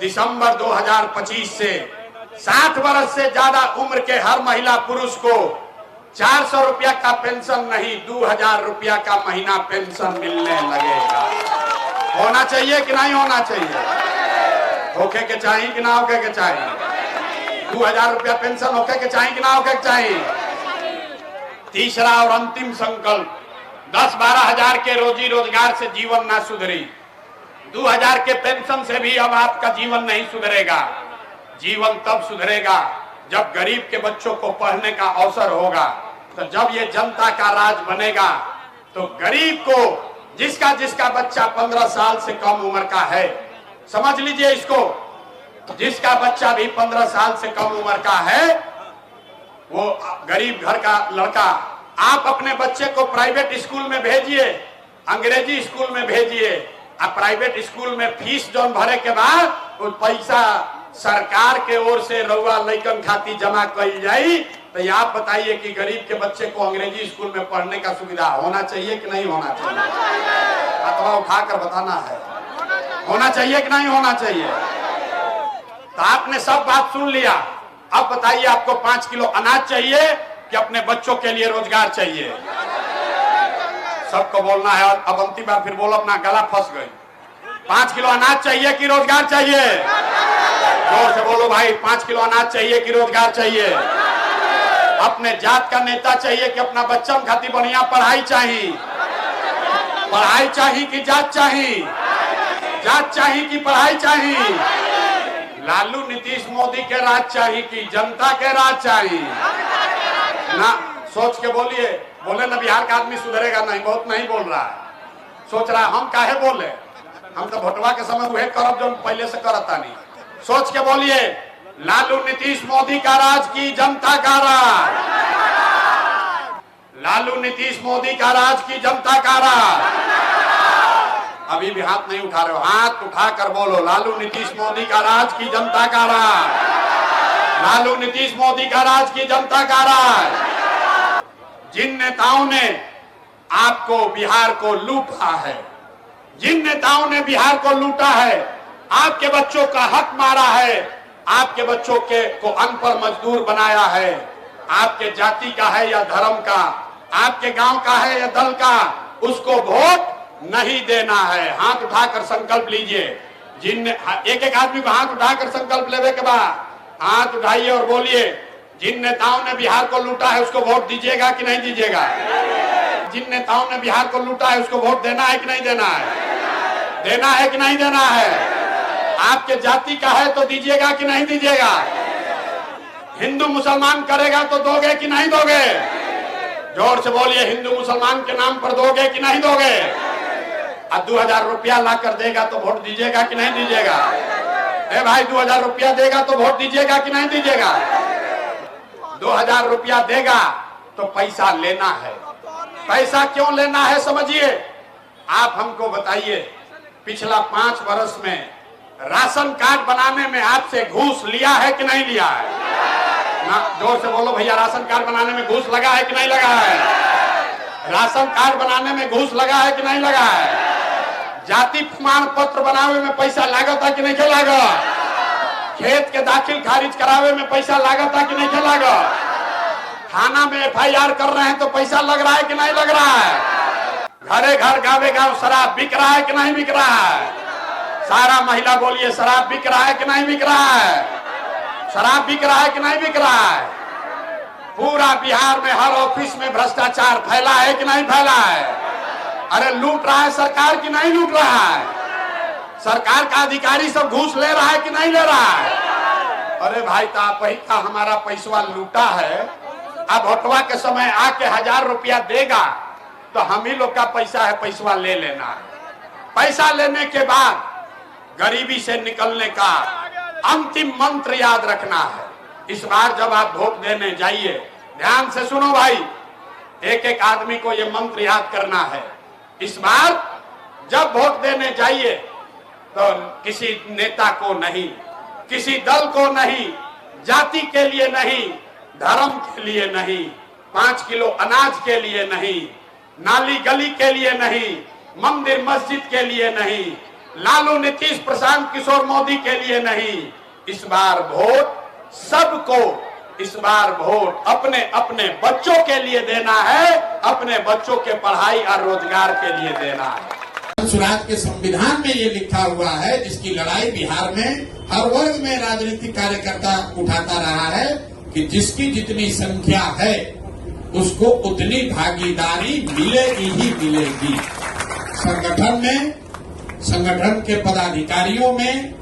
दिसंबर 2025 से 60 वर्ष से ज्यादा उम्र के हर महिला पुरुष को 400 रुपया का पेंशन नहीं, 2000 रुपया का महीना पेंशन मिलने लगेगा। होना चाहिए कि नहीं होना चाहिए? होके के चाहिए कि ना होके के चाहिए? 2000 रुपया पेंशन होके के चाहिए कि ना होके के चाहिए? तीसरा और अंतिम संकल्प, 10-12 हजार के रोजी रोजगार से जीवन ना सुधरी, 2000 के पेंशन से भी अब आपका जीवन नहीं सुधरेगा। जीवन तब सुधरेगा जब गरीब के बच्चों को पढ़ने का अवसर होगा। तो जब ये जनता का राज बनेगा तो गरीब को, जिसका जिसका बच्चा 15 साल से कम उम्र का है, समझ लीजिए इसको, जिसका बच्चा भी 15 साल से कम उम्र का है, वो गरीब घर का लड़का, आप अपने बच्चे को प्राइवेट स्कूल में भेजिए, अंग्रेजी स्कूल में भेजिए। आप प्राइवेट स्कूल में फीस जो भरे के बाद वो पैसा सरकार के ओर से रउआ लइकन खाती जमा कई जाई, तो आप बताइए कि गरीब के बच्चे को अंग्रेजी स्कूल में पढ़ने का सुविधा होना चाहिए कि नहीं होना चाहिए? अथवा उठाकर बताना है, होना चाहिए कि नहीं होना चाहिए? तो आपने सब बात सुन लिया। अब बताइए, आपको 5 किलो अनाज चाहिए कि अपने बच्चों के लिए रोजगार चाहिए? सबको बोलना है। अब अंतिम बार फिर बोलो, अपना गला फंस गई। 5 किलो अनाज चाहिए कि रोजगार चाहिए? जोर से बोलो भाई, 5 किलो अनाज चाहिए कि रोजगार चाहिए? अपने जात का नेता चाहिए कि अपना बच्चा खातिर बढ़िया पढ़ाई चाहिए? पढ़ाई चाहिए कि जात चाहिए? जात चाहिए कि पढ़ाई चाहिए? लालू नीतीश मोदी के राज चाहिए कि जनता के राज चाहिए? ना सोच के बोलिए। बोले ना बिहार का आदमी सुधरेगा नहीं, बहुत नहीं बोल रहा है, सोच रहा है हम काहे बोले, हम तो भोटवा के समय वह करब जो पहले से करता नहीं। सोच के बोलिए, लालू नीतीश मोदी का राज की जनता का राज? लालू नीतीश मोदी का राज की जनता का राज? अभी भी हाथ नहीं उठा रहे हो, हाथ उठाकर बोलो, लालू नीतीश मोदी का राज की जनता का राज? लालू नीतीश मोदी का राज की जनता का राज? जिन नेताओं ने आपको बिहार को लूटा है, जिन नेताओं ने बिहार को लूटा है, आपके बच्चों का हक मारा है, आपके बच्चों के को अनपढ़ मजदूर बनाया है, आपके जाति का है या धर्म का, आपके गांव का है या दल का, उसको वोट नहीं देना है। हाथ उठाकर संकल्प लीजिए। जिन एक एक आदमी को हाथ उठाकर संकल्प लेने के बाद हाथ उठाइए और बोलिए, जिन नेताओं ने बिहार को लूटा है उसको वोट दीजिएगा कि नहीं दीजिएगा? जिन नेताओं ने बिहार को लूटा है उसको वोट देना है कि नहीं देना है? देना है कि नहीं देना है? आपके जाति का है तो दीजिएगा कि नहीं दीजिएगा? हिंदू मुसलमान करेगा तो दोगे कि नहीं दोगे? जोर से बोलिए, हिंदू मुसलमान के नाम पर दोगे कि नहीं दोगे? 2000 रुपया ला कर देगा तो वोट दीजिएगा कि नहीं दीजिएगा? ए भाई, 2000 रुपया देगा तो वोट दीजिएगा कि नहीं दीजिएगा? 2000 रुपया देगा तो पैसा लेना है। पैसा क्यों लेना है समझिए। आप हमको बताइए, पिछला 5 वर्ष में राशन कार्ड बनाने में आपसे घूस लिया है कि नहीं लिया है? ना, जोर से बोलो भैया, राशन कार्ड बनाने में घूस लगा है कि नहीं लगा है? राशन कार्ड बनाने में घूस लगा है कि नहीं लगा है? जाति प्रमाण पत्र बनावे में पैसा लागत है कि नहीं लागत? खेत के दाखिल खारिज करावे में पैसा लागत है कि नहीं लागत? थाना में FIR कर रहे हैं तो पैसा लग रहा है कि नहीं लग रहा है? घरे घर गावे गांव शराब बिक रहा है कि नहीं बिक रहा है? सारा महिला बोलिए, शराब बिक रहा है कि नहीं बिक रहा है? शराब बिक रहा है कि नहीं बिक रहा है? पूरा बिहार में हर ऑफिस में भ्रष्टाचार फैला है कि नहीं फैला है? अरे लूट रहा है सरकार कि नहीं लूट रहा है? सरकार का अधिकारी सब घूस ले रहा है कि नहीं ले रहा है? अरे भाई, ता हमारा पैसा लूटा है अब वोटवा के समय आके 1000 रुपया देगा तो हम ही लोग का पैसा है, पैसा ले लेना है। पैसा लेने के बाद गरीबी से निकलने का अंतिम मंत्र याद रखना है। इस बार जब आप वोट देने जाइए, ध्यान से सुनो भाई, एक एक आदमी को यह मंत्र याद करना है। इस बार जब वोट देने जाइए तो किसी नेता को नहीं, किसी दल को नहीं, जाति के लिए नहीं, धर्म के लिए नहीं, 5 किलो अनाज के लिए नहीं, नाली गली के लिए नहीं, मंदिर मस्जिद के लिए नहीं, लालू नीतीश प्रशांत किशोर मोदी के लिए नहीं। इस बार वोट सबको, इस बार वोट अपने अपने बच्चों के लिए देना है, अपने बच्चों के पढ़ाई और रोजगार के लिए देना है। स्वराज के संविधान में ये लिखा हुआ है, जिसकी लड़ाई बिहार में हर वर्ग में राजनीतिक कार्यकर्ता उठाता रहा है कि जिसकी जितनी संख्या है उसको उतनी भागीदारी मिलेगी ही मिलेगी। संगठन में, संगठन के पदाधिकारियों में,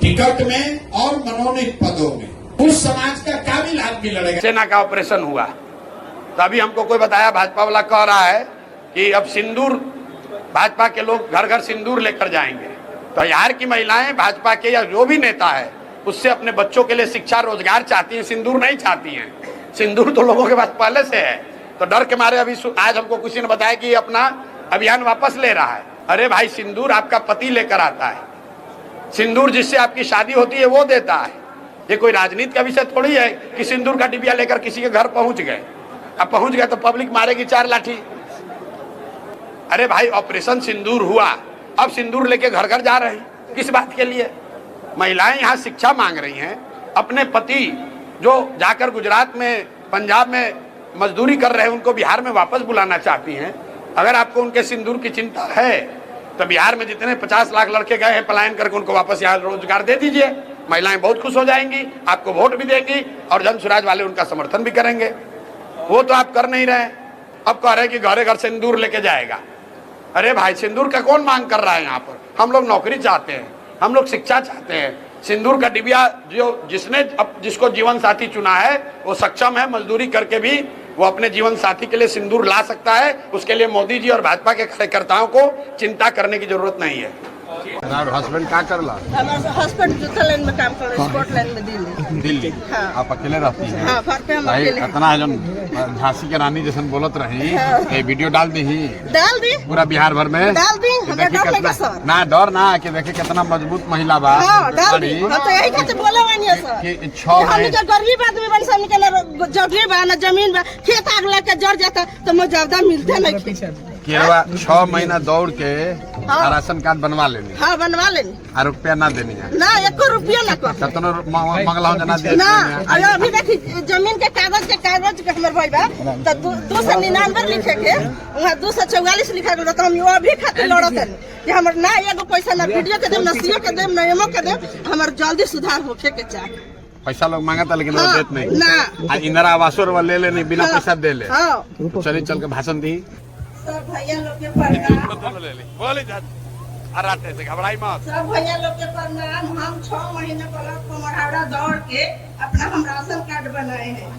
टिकट में और मनोनीत पदों में उस समाज का काबिल आदमी लड़ेगा। सेना का ऑपरेशन हुआ तो अभी हमको कोई बताया, भाजपा वाला कह रहा है कि अब सिंदूर, भाजपा के लोग घर घर सिंदूर लेकर जाएंगे। तो बिहार की महिलाएं भाजपा के या जो भी नेता है उससे अपने बच्चों के लिए शिक्षा रोजगार चाहती हैं, सिंदूर नहीं चाहती हैं। सिंदूर तो लोगों के पास पहले से है, तो डर के मारे अभी आज हमको किसी ने बताया कि अपना अभियान वापस ले रहा है। अरे भाई, सिंदूर आपका पति लेकर आता है, सिंदूर जिससे आपकी शादी होती है वो देता है। ये कोई राजनीति का विषय थोड़ी है कि सिंदूर का डिबिया लेकर किसी के घर पहुंच गए। अब पहुंच गए तो पब्लिक मारेगी 4 लाठी। अरे भाई, ऑपरेशन सिंदूर हुआ, अब सिंदूर लेके घर घर जा रहे हैं, किस बात के लिए? महिलाएं यहाँ शिक्षा मांग रही हैं, अपने पति जो जाकर गुजरात में, पंजाब में मजदूरी कर रहे हैं उनको बिहार में वापस बुलाना चाहती हैं। अगर आपको उनके सिंदूर की चिंता है तो बिहार में जितने 50 लाख लड़के गए हैं पलायन करके, उनको वापस यहाँ रोजगार दे दीजिए। महिलाएं बहुत खुश हो जाएंगी, आपको वोट भी देंगी और जन स्वराज वाले उनका समर्थन भी करेंगे। वो तो आप कर नहीं रहे, अब कह रहे हैं कि घरे घर सिंदूर लेके जाएगा। अरे भाई, सिंदूर का कौन मांग कर रहा है यहाँ पर? हम लोग नौकरी चाहते हैं, हम लोग शिक्षा चाहते हैं। सिंदूर का डिबिया जो जिसने जिसको जीवन साथी चुना है वो सक्षम है, मजदूरी करके भी वो अपने जीवन साथी के लिए सिंदूर ला सकता है। उसके लिए मोदी जी और भाजपा के कार्यकर्ताओं को चिंता करने की जरूरत नहीं है। हस्बैंड क्या करला? हमारा हस्बैंड जूता लाइन में काम कर रहे हैं, स्कॉटलैंड में, दिल्ली। दिल्ली? हाँ। आप अकेले रहती हैं? हाँ, घर पे हम अकेले। इतना जन झांसी के रानी जैसे बोलत रही, हाँ। ये वीडियो डाल दी पूरा बिहार भर में, डाल दी। हमें डर लगा सर, ना डर ना कि देखे कितना मजबूत महिला बा। हाँ, डाल दी। हम तो यही कहते बोले वानी है सर कि 6 हम जो गरीब आदमी बन सब के ना जगह बा ना जमीन बा, खेत आग लग के जड़ जाता तो मुआवजा मिलते नहीं। केरवा 6 महीना दौड़ के राशन कार्ड बनवा लेनी। हाँ, बनवा लेनी। और रुपया ना देनी है ना, 1 रुपया ना कर कतनो मंगला जना दे ना। अभी देखी जमीन के कागज के हमर भाई बा तो 299 लिखे के वहाँ 244 लिखा गया। तो हम अभी खातिर लड़त है कि हमर ना एगो पैसा ना वीडियो के देम, ना सीओ के देम, ना एमओ के देम, हमर जल्दी सुधार होखे के चाहे। पैसा लोग मांगता लेकिन वो देत नहीं ना। इंदिरा आवास ले लेनी बिना पैसा दे ले। हाँ। चलिए चल के भाषण दी। सब भैया लोग के प्रणाम, घबराई मत। सब भैया लोग के प्रणाम। हम 6 महीने ब्लॉक कुम्हराड़ा दौड़ के अपना हम राशन कार्ड बनाए हैं।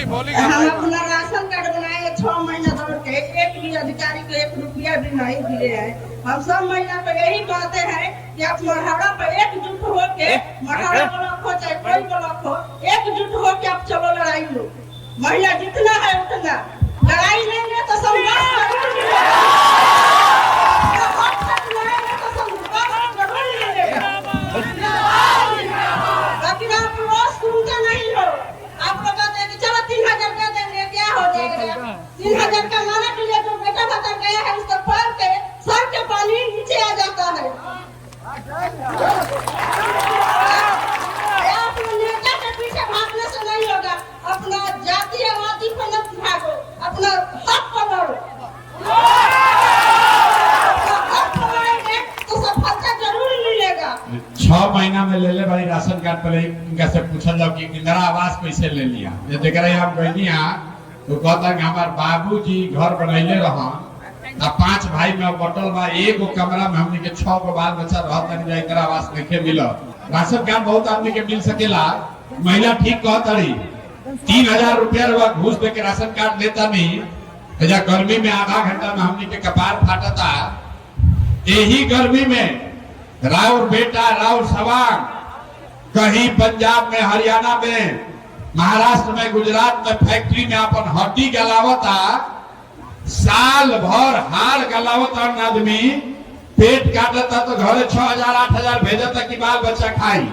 बोली हम अपना राशन कार्ड बनाए हैं 6 महीने दौड़ के। एक भी अधिकारी को 1 रुपया भी नहीं दिए हैं। हम सब महिला को यही कहते हैं कि आप मरहाड़ा पर एकजुट हो के, मरहाड़ा ब्लॉक हो चाहे कोई ब्लॉक हो, एकजुट हो के आप चलो लड़ाई लो। महिला जितना है उतना लड़ाई लेंगे तो संघर्ष जरूर मिलेगा। लेकिन आप रोज सुनते नहीं हो। आप लोग कहते हैं कि चलो 3000 दे देंगे, क्या हो जाएगा? 3000 का माने के लिए जो बेटा बता गया है उसका पैर के सर के पानी नीचे आ जाता है। आप नेता के पीछे भागने से नहीं होगा। अपना जातीयवादी पर मत भागो, अपना हक पर लड़ो। हक पर लड़ेंगे तो सफलता जरूर मिलेगा। 6 महीना में ले ले भाई राशन कार्ड पर इनका से पूछल जाओ कि इंदिरा आवास कैसे ले लिया। देख रहे आप गई तो कहता कि हमारे बाबूजी घर बनैले रहा 5 भाई में बटल बा, एगो कमरा में हमने के 6 गो बाल बच्चा रहता नहीं, इंदिरा आवास नहीं मिला। राशन कार्ड बहुत आदमी के मिल सकेला महिला ठीक कहतरी 3000 रुपया घूस दे के राशन कार्ड लेता नहीं, गर्मी में आधा घंटा में हमनी के कपार फाटता। यही गर्मी में राउर बेटा राउर सवांग कहीं पंजाब में, हरियाणा में, महाराष्ट्र में, गुजरात में फैक्ट्री में अपन हड्डी गलावता, साल भर हाड़ गलावता। आदमी पेट काटता तो घरे 6000 8000 भेजता कि बाल बच्चा खाई।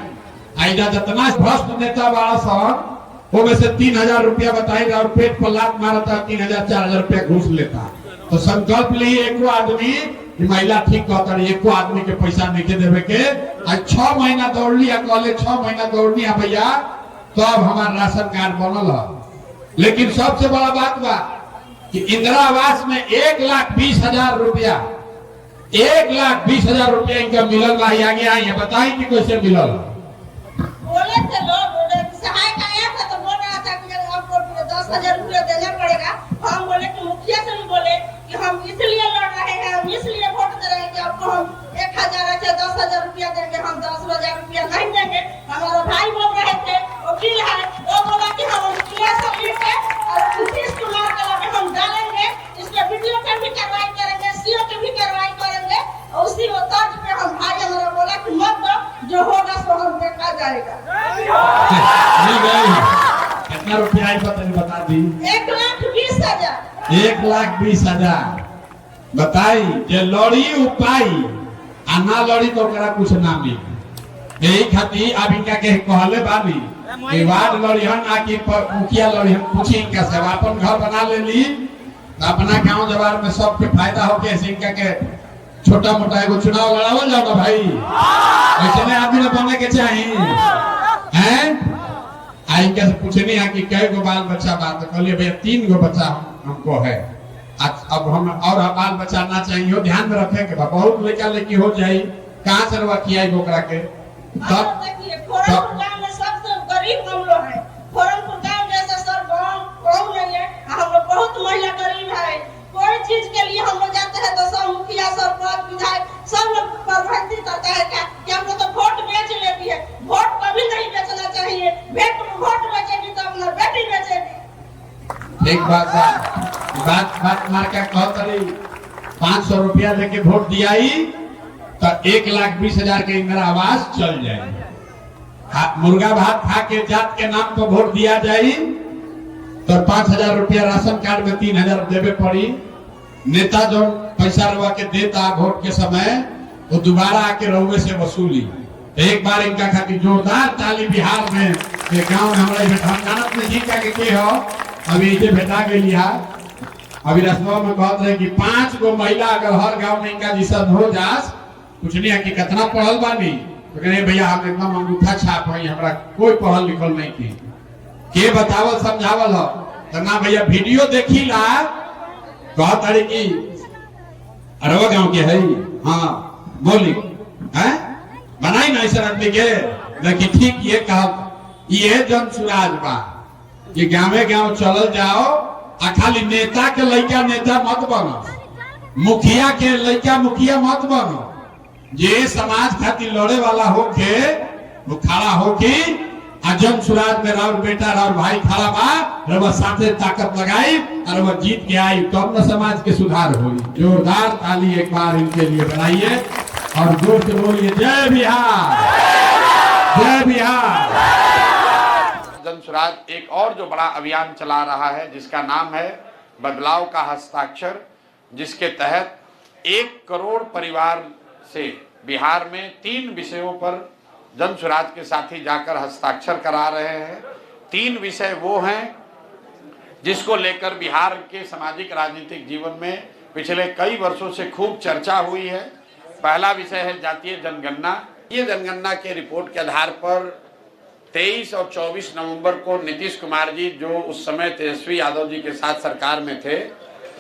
आइजा जितना भ्रष्ट नेता बड़ा सन वो में से 3000 रुपया बताई और पेट पर लात मारता, 3000 4000 रुपया घूस लेता। तो संकल्प लिए एको आदमी, महिला ठीक कहता है, एको आदमी के पैसा नहीं देवे के। आज 6 महीना दौड़ लिया, कहले 6 महीना दौड़नी है भैया, तो अब हमारा राशन कार्ड बनल है। लेकिन सबसे बड़ा बात बा कि इंदिरा आवास में 1,20,000 रुपया, 1,20,000 रुपया इनका मिलल बा। आगे आई है, बताई कि कैसे मिलल। बोले थे लोग, सहायता आया था तो बोल रहा था कि आपको 10,000 रुपया देना पड़ेगा। हम बोले कि मुखिया से भी बोले कि हम इसलिए लड़ रहे हैं, हम इसलिए वोट दे रहे हैं कि आपको हम 1,000 से 10,000 रुपया देंगे, हम 10,000 रुपया नहीं देंगे। हमारा भाई बोल रहे थे, वकील है, वो बोला कि हम मुखिया से मिलके और नीतीश कुमार के लगे हम डालेंगे, इसके वीडियो पे भी कार्रवाई करेंगे, सीओ पे भी कार्रवाई करेंगे। और उसी तर्ज पे हम भाई हमारा बोला कि मत दो, जो होगा सो हम देखा जाएगा। कितना रुपया आई बता दी? 1,20,000। 1,20,000 बताई। जे लड़ी उपाई आ ना लड़ी तो ओकरा कुछ ना मिली। यही खातिर अब इनका के कहले बानी कि वार्ड लड़िहन आ कि मुखिया लड़िहन, पूछी इनका से अपन घर बना लेली, अपना गांव जवार में सबके फायदा होके ऐसे इनका के छोटा मोटा एगो चुनाव लड़ावल जाओ ना भाई। ऐसे नहीं आदमी ने बने के चाहिए हैं। आई कैसे पूछनी है कि कै गो बाल बच्चा बात, तो कहलिए भैया 3 गो बच्चा हमको है। अब हम और बाल बच्चा ना चाहिए, ध्यान में रखे के बहुत लड़का लड़की हो जाये, कहाँ से रवा किया ओकरा के। तब देखिए फोरमपुर गांव में सबसे गरीब हम लोग हैं। फोरमपुर गांव जैसा सर गांव नहीं है। हम लोग बहुत महिला गरीब है। कोई चीज के लिए हम लोग जाते हैं तो सब मुखिया, सरपंच, विधायक सब लोग प्रबंधित करता है कि हमको तो वोट बेच लेती है। वोट कभी नहीं बेचना चाहिए। वोट बेचेगी तो अपना बेटी बेचेगी। एक बात मार के कहतरी 500 रुपया लेके वोट दियाई तो 1,20,000 के इंदिरा आवास चल जाए। मुर्गा भात खा के जात के नाम पर वोट दिया जाये तो 5,000 रुपया राशन कार्ड में 3,000 देवे पड़ी। नेता जो पैसा रवा के देता वोट के समय वो दोबारा आके रउए से वसूली। एक बार इनका खातिर जोरदार ताली बिहार में गाँव में हमारे जानत में जी के हो अभी इसे भेटा गई। अभी रस्ता में कहते हैं कि 5 गो महिला अगर हर गांव में इनका जिसा हो जास, पूछनी है कि कितना पढ़ल बानी, तो कहे भैया हम एकदम अंगूठा छाप है, हमारा कोई पढ़ल लिखल नहीं थी। के बतावल समझावल हो तो ना भैया वीडियो देखी ला कहतारी की अरवा गांव के है। हाँ बोली है बनाई ना ऐसा आदमी के लेकिन ठीक ये कहा ये जन सुराज बा कि गाँवे गाँव चल जाओ आ खाली नेता के लड़का नेता मत बनो, मुखिया के लड़का मुखिया मत बनो। जे समाज खातिर लड़े वाला होके वो खड़ा होके जन सुराज में राउर बेटा राउर भाई खड़ा बा, रवा साथे ताकत लगाई और वह जीत के आई तब न समाज के सुधार हुई। जोरदार ताली एक बार इनके लिए बनाइए और जोर से बोलिए जय बिहार, जय बिहार। जन सुराज एक और जो बड़ा अभियान चला रहा है जिसका नाम है बदलाव का हस्ताक्षर, जिसके तहत 1 करोड़ परिवार से बिहार में 3 विषयों पर जन सुराज के साथी जाकर हस्ताक्षर करा रहे हैं। 3 विषय वो हैं जिसको लेकर बिहार के सामाजिक राजनीतिक जीवन में पिछले कई वर्षों से खूब चर्चा हुई है। पहला विषय है जातीय जनगणना। ये जनगणना के रिपोर्ट के आधार पर 23 और 24 नवंबर को नीतीश कुमार जी जो उस समय तेजस्वी यादव जी के साथ सरकार में थे,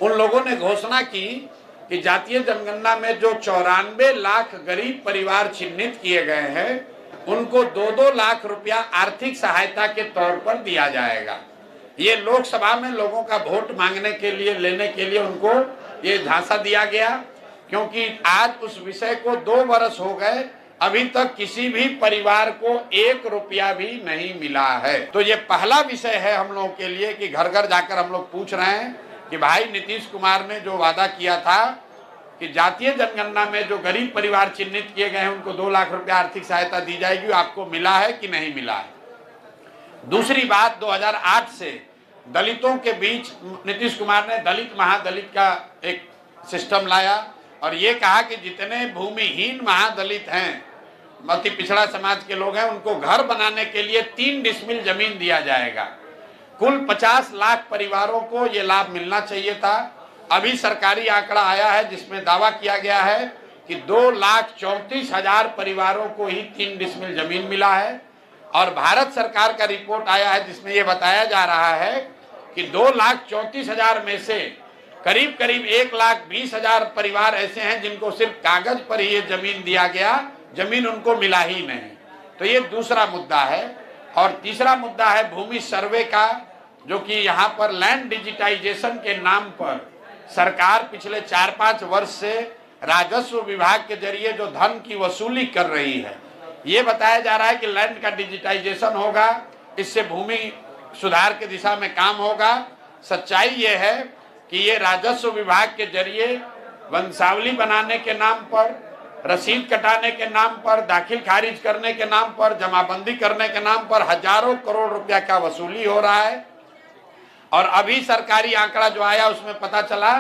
उन लोगों ने घोषणा की कि जातीय जनगणना में जो 94 लाख गरीब परिवार चिन्हित किए गए हैं उनको 2-2 लाख रुपया आर्थिक सहायता के तौर पर दिया जाएगा। ये लोकसभा में लोगों का वोट मांगने के लिए लेने के लिए उनको ये झांसा दिया गया, क्योंकि आज उस विषय को 2 वर्ष हो गए अभी तक किसी भी परिवार को 1 रुपया भी नहीं मिला है। तो ये पहला विषय है हम लोगों के लिए कि घर घर जाकर हम लोग पूछ रहे हैं कि भाई नीतीश कुमार ने जो वादा किया था कि जातीय जनगणना में जो गरीब परिवार चिन्हित किए गए हैं उनको 2 लाख रुपया आर्थिक सहायता दी जाएगी, आपको मिला है कि नहीं मिला है। दूसरी बात, 2008 से दलितों के बीच नीतीश कुमार ने दलित महादलित का एक सिस्टम लाया और ये कहा कि जितने भूमिहीन महादलित हैं, अति पिछड़ा समाज के लोग हैं, उनको घर बनाने के लिए 3 डिसमिल जमीन दिया जाएगा। कुल 50 लाख परिवारों को ये लाभ मिलना चाहिए था। अभी सरकारी आंकड़ा आया है जिसमें दावा किया गया है कि 2,34,000 परिवारों को ही 3 डिसमिल जमीन मिला है। और भारत सरकार का रिपोर्ट आया है जिसमें यह बताया जा रहा है कि 2,34,000 में से करीब करीब 1,20,000 परिवार ऐसे हैं जिनको सिर्फ कागज पर ही ये जमीन दिया गया, जमीन उनको मिला ही नहीं। तो ये दूसरा मुद्दा है। और तीसरा मुद्दा है भूमि सर्वे का, जो कि यहाँ पर लैंड डिजिटाइजेशन के नाम पर सरकार पिछले 4-5 वर्ष से राजस्व विभाग के जरिए जो धन की वसूली कर रही है, ये बताया जा रहा है कि लैंड का डिजिटाइजेशन होगा, इससे भूमि सुधार की दिशा में काम होगा। सच्चाई ये है कि ये राजस्व विभाग के जरिए वंशावली बनाने के नाम पर, रसीद कटाने के नाम पर, दाखिल खारिज करने के नाम पर, जमाबंदी करने के नाम पर हजारों करोड़ रुपया का वसूली हो रहा है। और अभी सरकारी आंकड़ा जो आया उसमें पता चला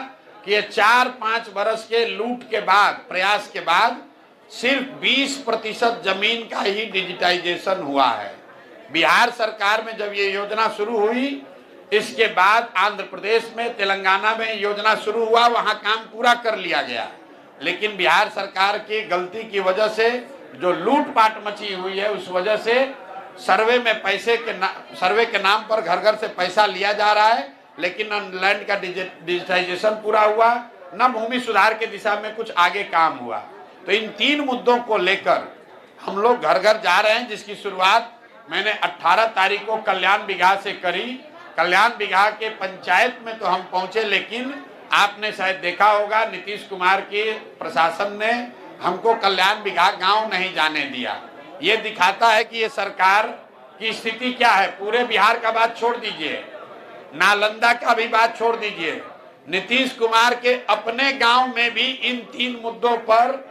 कि ये 4-5 बरस के लूट के बाद, प्रयास के बाद सिर्फ 20% जमीन का ही डिजिटाइजेशन हुआ है। बिहार सरकार में जब ये योजना शुरू हुई, इसके बाद आंध्र प्रदेश में, तेलंगाना में योजना शुरू हुआ, वहां काम पूरा कर लिया गया। लेकिन बिहार सरकार की गलती की वजह से जो लूटपाट मची हुई है, उस वजह से सर्वे में सर्वे के नाम पर घर घर से पैसा लिया जा रहा है, लेकिन न लैंड का डिजिटाइजेशन पूरा हुआ, न भूमि सुधार की दिशा में कुछ आगे काम हुआ। तो इन 3 मुद्दों को लेकर हम लोग घर घर जा रहे हैं, जिसकी शुरुआत मैंने 18 तारीख को कल्याण बिघा से करी। कल्याण बिघा के पंचायत में तो हम पहुंचे, लेकिन आपने शायद देखा होगा नीतीश कुमार के प्रशासन ने हमको कल्याण बिघा गांव नहीं जाने दिया। ये दिखाता है कि ये सरकार की स्थिति क्या है। पूरे बिहार का बात छोड़ दीजिए, नालंदा का भी बात छोड़ दीजिए, नीतीश कुमार के अपने गांव में भी इन 3 मुद्दों पर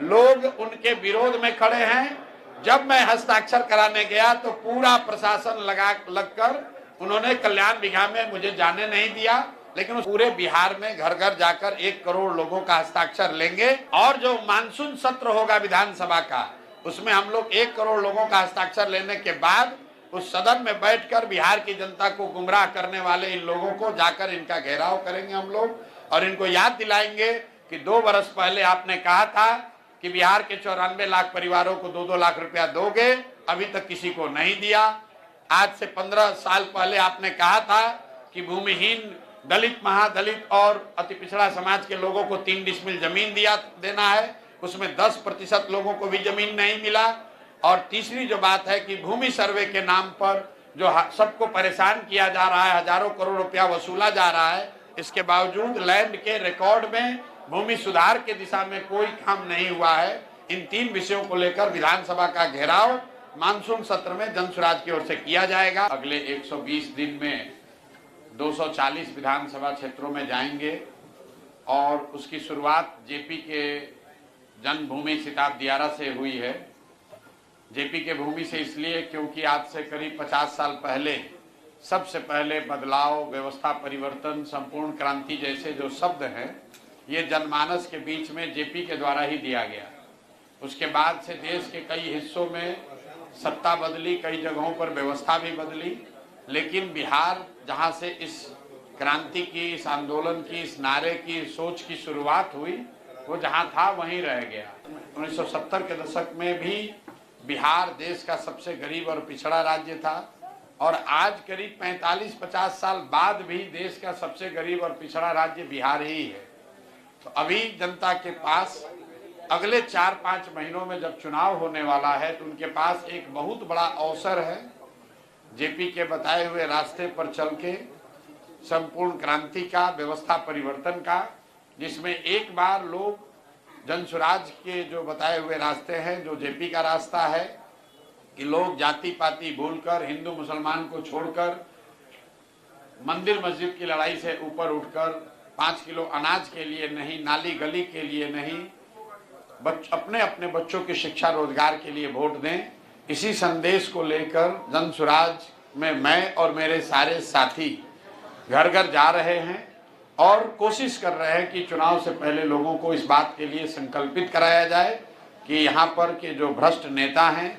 लोग उनके विरोध में खड़े हैं। जब मैं हस्ताक्षर कराने गया तो पूरा प्रशासन लगकर उन्होंने कल्याण बिघा में मुझे जाने नहीं दिया, लेकिन पूरे बिहार में घर घर जाकर 1 करोड़ लोगों का हस्ताक्षर लेंगे। और जो मानसून सत्र होगा विधानसभा का, उसमें हम लोग 1 करोड़ लोगों का हस्ताक्षर लेने के बाद उस सदन में बैठकर बिहार की जनता को गुमराह करने वाले इन लोगों को जाकर इनका घेराव करेंगे हम लोग, और इनको याद दिलाएंगे कि 2 बरस पहले आपने कहा था कि बिहार के 94 लाख परिवारों को 2-2 लाख रुपया दोगे, अभी तक किसी को नहीं दिया। आज से 15 साल पहले आपने कहा था कि भूमिहीन दलित, महादलित और अति पिछड़ा समाज के लोगों को 3 डिसमिल जमीन देना है, उसमें 10% लोगों को भी जमीन नहीं मिला। और तीसरी जो बात है कि भूमि सर्वे के नाम पर जो सबको परेशान किया जा रहा है, हजारों करोड़ रुपया वसूला जा रहा है, इसके बावजूद लैंड के रिकॉर्ड में भूमि सुधार के दिशा में कोई काम नहीं हुआ है। इन 3 विषयों को लेकर विधानसभा का घेराव मानसून सत्र में जनसुराज की ओर से किया जाएगा। अगले 120 दिन में 240 विधानसभा क्षेत्रों में जाएंगे और उसकी शुरुआत जेपी के जन्मभूमि सिताब दियारा से हुई है। जेपी के भूमि से इसलिए क्योंकि आज से करीब 50 साल पहले सबसे पहले बदलाव, व्यवस्था परिवर्तन, संपूर्ण क्रांति जैसे जो शब्द हैं, ये जनमानस के बीच में जेपी के द्वारा ही दिया गया। उसके बाद से देश के कई हिस्सों में सत्ता बदली, कई जगहों पर व्यवस्था भी बदली, लेकिन बिहार जहां से इस क्रांति की, इस आंदोलन की, इस नारे की, सोच की शुरुआत हुई, वो जहां था वहीं रह गया। 1970 के दशक में भी बिहार देश का सबसे गरीब और पिछड़ा राज्य था, और आज करीब 45-50 साल बाद भी देश का सबसे गरीब और पिछड़ा राज्य बिहार ही है। तो अभी जनता के पास अगले 4-5 महीनों में जब चुनाव होने वाला है, तो उनके पास एक बहुत बड़ा अवसर है जेपी के बताए हुए रास्ते पर चल के संपूर्ण क्रांति का, व्यवस्था परिवर्तन का, जिसमें एक बार लोग जन स्वराज के जो बताए हुए रास्ते हैं, जो जेपी का रास्ता है कि लोग जाति पाति भूलकर, हिंदू मुसलमान को छोड़कर, मंदिर मस्जिद की लड़ाई से ऊपर उठकर 5 किलो अनाज के लिए नहीं, नाली गली के लिए नहीं, अपने अपने बच्चों की शिक्षा रोजगार के लिए वोट दें। इसी संदेश को लेकर जन स्वराज में मैं और मेरे सारे साथी घर घर जा रहे हैं और कोशिश कर रहे हैं कि चुनाव से पहले लोगों को इस बात के लिए संकल्पित कराया जाए कि यहाँ पर के जो भ्रष्ट नेता हैं,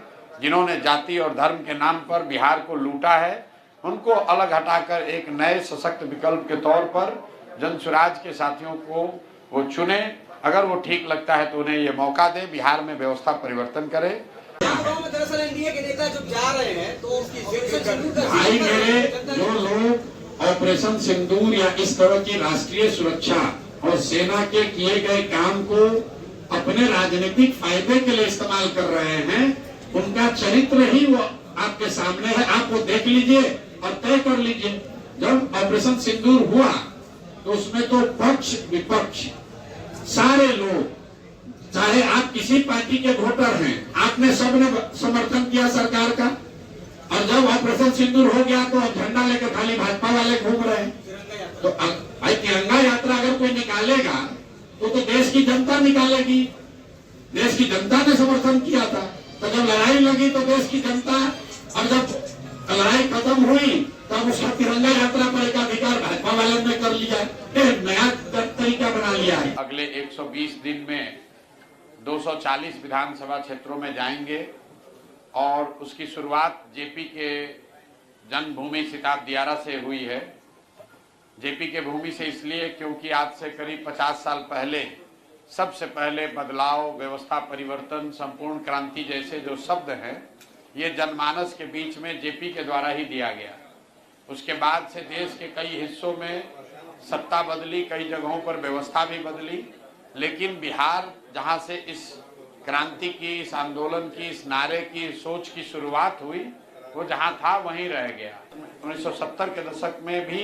जिन्होंने जाति और धर्म के नाम पर बिहार को लूटा है, उनको अलग हटाकर एक नए सशक्त विकल्प के तौर पर जन स्वराज के साथियों को वो चुने। अगर वो ठीक लगता है तो उन्हें ये मौका दे, बिहार में व्यवस्था परिवर्तन करे। दरअसल एनडीए के नेता जब जा रहे हैं तो भाई मेरे, जो लोग ऑपरेशन सिंदूर या इस तरह की राष्ट्रीय सुरक्षा और सेना के किए गए काम को अपने राजनीतिक फायदे के लिए इस्तेमाल कर रहे हैं, उनका चरित्र ही वो आपके सामने है। आप वो देख लीजिए और तय कर लीजिए। जब ऑपरेशन सिंदूर हुआ तो उसमें तो पक्ष विपक्ष सारे लोग, चाहे आप किसी पार्टी के वोटर हैं, आपने सबने समर्थन किया सरकार का। और जब ऑपरेशन सिंदूर हो गया तो झंडा लेकर खाली भाजपा वाले घूम रहे हैं। तो भाई तिरंगा यात्रा अगर कोई निकालेगा तो देश की जनता निकालेगी। देश की जनता ने समर्थन किया था, तो जब लड़ाई लगी तो देश की जनता, और जब लड़ाई खत्म हुई तब उसका तिरंगा यात्रा पर एक अधिकार भाजपा वालों ने कर लिया, नया तरीका बना लिया है। अगले 120 दिन में 240 विधानसभा क्षेत्रों में जाएंगे और उसकी शुरुआत जेपी के जन्मभूमि सिताब दियारा से हुई है। जेपी के भूमि से इसलिए क्योंकि आज से करीब 50 साल पहले सबसे पहले बदलाव, व्यवस्था परिवर्तन, संपूर्ण क्रांति जैसे जो शब्द हैं, ये जनमानस के बीच में जेपी के द्वारा ही दिया गया। उसके बाद से देश के कई हिस्सों में सत्ता बदली, कई जगहों पर व्यवस्था भी बदली, लेकिन बिहार जहां से इस क्रांति की, इस आंदोलन की, इस नारे की, सोच की शुरुआत हुई, वो जहां था वहीं रह गया। 1970 के दशक में भी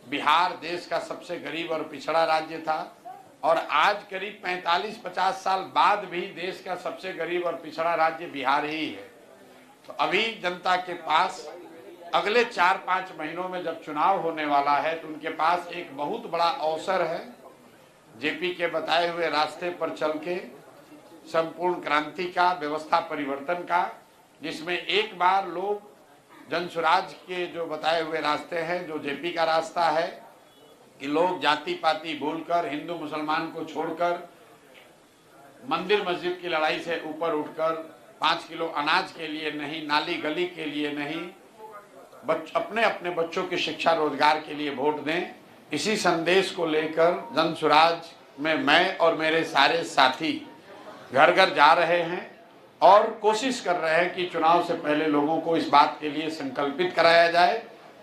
बिहार देश का सबसे गरीब और पिछड़ा राज्य था और आज करीब 45-50 साल बाद भी देश का सबसे गरीब और पिछड़ा राज्य बिहार ही है। तो अभी जनता के पास अगले 4-5 महीनों में जब चुनाव होने वाला है तो उनके पास एक बहुत बड़ा अवसर है जेपी के बताए हुए रास्ते पर चल के संपूर्ण क्रांति का, व्यवस्था परिवर्तन का, जिसमें एक बार लोग जन स्वराज के जो बताए हुए रास्ते हैं, जो जेपी का रास्ता है कि लोग जाति पाति भूलकर, हिंदू मुसलमान को छोड़कर, मंदिर मस्जिद की लड़ाई से ऊपर उठकर 5 किलो अनाज के लिए नहीं, नाली गली के लिए नहीं, अपने अपने बच्चों की शिक्षा रोजगार के लिए वोट दें। इसी संदेश को लेकर जन स्वराज में मैं और मेरे सारे साथी घर घर जा रहे हैं और कोशिश कर रहे हैं कि चुनाव से पहले लोगों को इस बात के लिए संकल्पित कराया जाए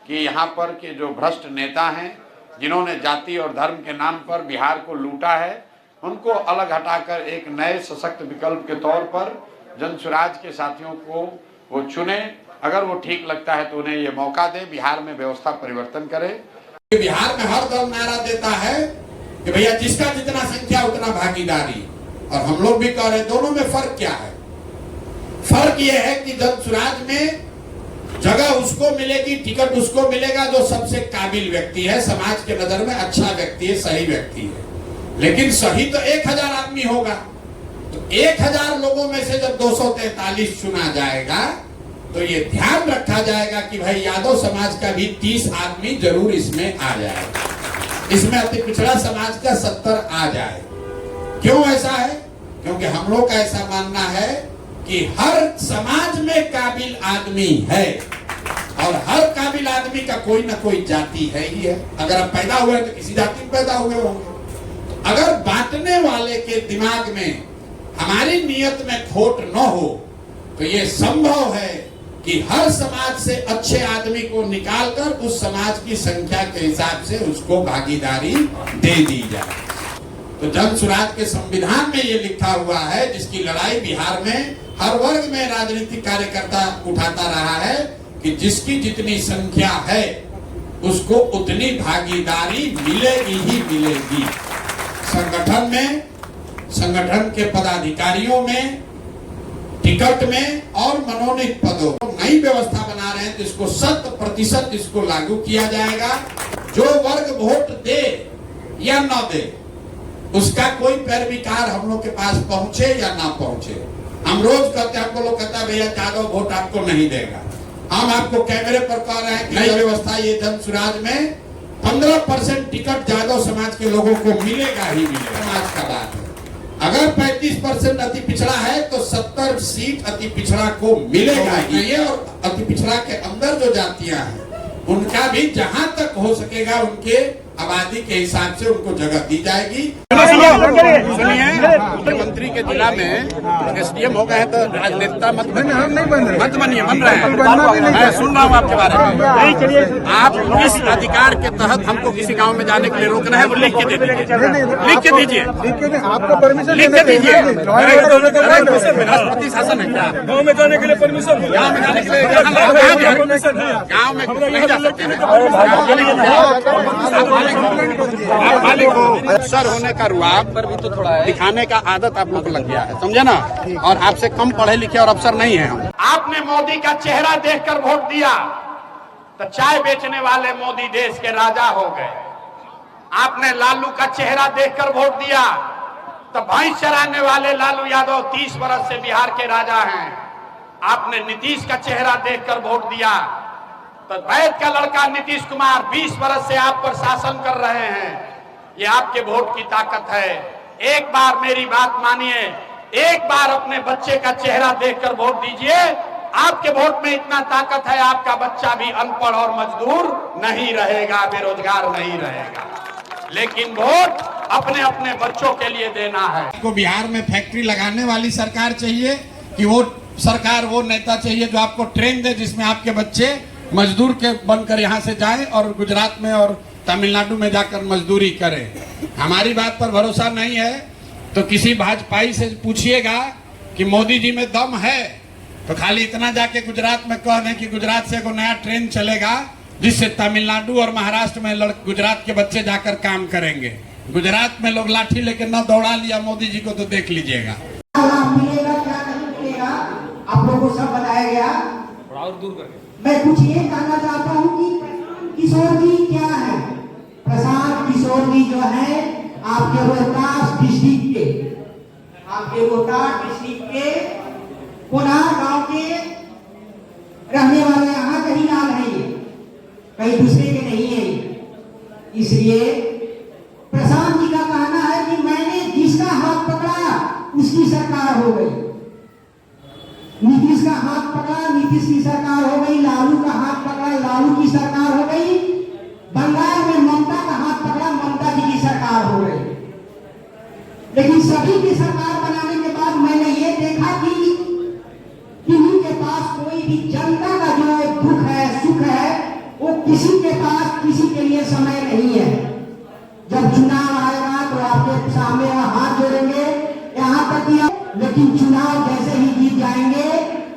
कि यहाँ पर के जो भ्रष्ट नेता हैं, जिन्होंने जाति और धर्म के नाम पर बिहार को लूटा है, उनको अलग हटाकर एक नए सशक्त विकल्प के तौर पर जन स्वराज के साथियों को वो चुने। अगर वो ठीक लगता है तो उन्हें ये मौका दे, बिहार में व्यवस्था परिवर्तन करे। बिहार में हर दल नारा देता है कि भैया जिसका जितना संख्या उतना भागीदारी, और हम लोग भी कह रहे हैं। दोनों में फर्क क्या है? फर्क ये है कि जन स्वराज में जगह उसको मिलेगी, टिकट उसको मिलेगा जो सबसे काबिल व्यक्ति है, समाज के नजर में अच्छा व्यक्ति है, सही व्यक्ति है। लेकिन सही तो 1000 आदमी होगा, तो 1000 लोगों में से जब 243 चुना जाएगा तो ये ध्यान रखा जाएगा कि भाई यादव समाज का भी 30 आदमी जरूर इसमें आ जाए, इसमें अति पिछड़ा समाज का 70 आ जाए। क्यों ऐसा है? क्योंकि हम लोग का ऐसा मानना है कि हर समाज में काबिल आदमी है और हर काबिल आदमी का कोई ना कोई जाति है ही है। अगर आप पैदा हुए तो किसी जाति में पैदा हुए होंगे। अगर बांटने वाले के दिमाग में, हमारी नियत में खोट न हो तो ये संभव है कि हर समाज से अच्छे आदमी को निकालकर उस समाज की संख्या के हिसाब से उसको भागीदारी दे दी जाए। तो जन स्वराज के संविधान में ये लिखा हुआ है, जिसकी लड़ाई बिहार में हर वर्ग में राजनीतिक कार्यकर्ता उठाता रहा है कि जिसकी जितनी संख्या है उसको उतनी भागीदारी मिलेगी ही मिलेगी। संगठन में संगठन के पदाधिकारियों में, टिकट में और मनोनीत पदों नई व्यवस्था बना रहे हैं, तो इसको 100% इसको लागू किया जाएगा। जो वर्ग वोट दे या न दे उसका कोई पैरविकार हम लोग के पास पहुंचे या ना पहुंचे। हम रोज कहते हैं, हमको लोग कहता है भैया यादव वोट आपको नहीं देगा। हम आपको कैमरे पर कह रहे हैं कि नई व्यवस्था ये जन सुराज में 15% टिकट यादव समाज के लोगों को मिलेगा ही मिलेगा। समाज का बात है, अगर 35% अति पिछड़ा है तो 70 सीट अति पिछड़ा को मिलेगा ही। और अति पिछड़ा के अंदर जो जातियां हैं उनका भी जहां तक हो सकेगा उनके आबादी के हिसाब से उनको जगह दी जाएगी। सुनिए, मुख्यमंत्री के जिला में एसडीएम हो गए हैं तो राजनेता मत बनिए, बन रहे हैं। मैं सुन रहा हूँ आपके बारे में। आप किस अधिकार के तहत हमको किसी गांव में जाने के लिए रोक रहे हैं वो लिख के दे दीजिए, लिख के दीजिए, आपको परमिशन लिख के दीजिए। राष्ट्रपति शासन है क्या? गाँव में जाने के लिए परमिशन, गाँव में जाने के लिए गाँव में नहीं जा सकते हैं। आप मालिक हो, अफसर होने का रुआब पर भी तो थोड़ा दिखाने का आदत आप लोग को लग गया है, समझे ना? और आपसे कम पढ़े लिखे और अफसर नहीं है हम। आपने मोदी का चेहरा देखकर वोट दिया तो चाय बेचने वाले मोदी देश के राजा हो गए। आपने लालू का चेहरा देखकर वोट दिया तो भैंस चराने वाले लालू यादव 30 वर्ष से बिहार के राजा हैं। आपने नीतीश का चेहरा देखकर वोट दिया तो वैद का लड़का नीतीश कुमार 20 वर्ष से आप पर शासन कर रहे हैं। ये आपके वोट की ताकत है। एक बार मेरी बात मानिए, एक बार अपने बच्चे का चेहरा देखकर वोट दीजिए। आपके वोट में इतना ताकत है, आपका बच्चा भी अनपढ़ और मजदूर नहीं रहेगा, बेरोजगार नहीं रहेगा। लेकिन वोट अपने अपने बच्चों के लिए देना है। आपको बिहार में फैक्ट्री लगाने वाली सरकार चाहिए कि वो सरकार, वो नेता चाहिए जो आपको ट्रेन दे, जिसमें आपके बच्चे मजदूर के बनकर यहाँ से जाएं और गुजरात में और तमिलनाडु में जाकर मजदूरी करें। हमारी बात पर भरोसा नहीं है तो किसी भाजपाई से पूछिएगा कि मोदी जी में दम है तो खाली इतना जाके गुजरात में कह दें कि गुजरात से कोई नया ट्रेन चलेगा जिससे तमिलनाडु और महाराष्ट्र में गुजरात के बच्चे जाकर काम करेंगे। गुजरात में लोग लाठी लेकर न दौड़ा लिया मोदी जी को तो देख लीजिएगा। मिलेगा क्या नहीं मिलेगा आप लोगों को सब बताया गया। और दूर करके मैं कुछ ये कहना चाहता हूँ कि प्रशांत किशोर जी क्या है। प्रशांत किशोर जी जो है आपके रोहतास डिस्ट्रिक्ट के कोनार गांव के रहने वाले, यहाँ कहीं नाम है, ये कहीं दूसरे के नहीं है। इसलिए प्रशांत जी का कहना है कि मैंने जिसका हाथ पकड़ा उसकी सरकार हो गई। नीतीश का हाथ पकड़ा, नीतीश की सरकार हो गई। लालू का हाथ पकड़ा, लालू की सरकार हो गई। बंगाल में ममता का हाथ पकड़ा, ममता जी की सरकार हो गई। लेकिन सभी की सरकार बनाने के बाद मैंने ये देखा कि किन्हीं के पास कोई भी जनता का जो दुख है, सुख है, वो किसी के पास किसी के लिए समय नहीं है। जब चुनाव आएगा तो आपके सामने हाथ जोड़ेंगे, यहाँ तक किया। लेकिन चुनाव जैसे ही जीत जाएंगे,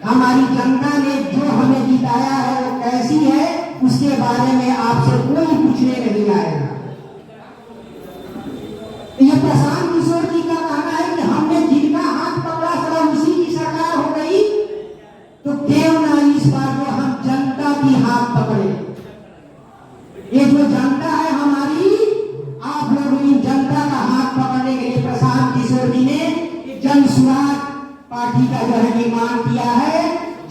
हमारी जनता ने जो हमें जिताया है वो कैसी है उसके बारे में आपसे कोई पूछने नहीं आएगा। ये प्रशांत किशोर जी का कहना है कि हमने जिनका हाथ पकड़ा सदा उसी की सरकार हो गई, तो क्यों ना इस बार जो हम जनता की हाथ पकड़े। ये जो जनता है हमारी, आप लोग इन जनता का हाथ पकड़ने के लिए प्रशांत किशोर जी ने जन सुराज पार्टी का जो है निर्माण किया है।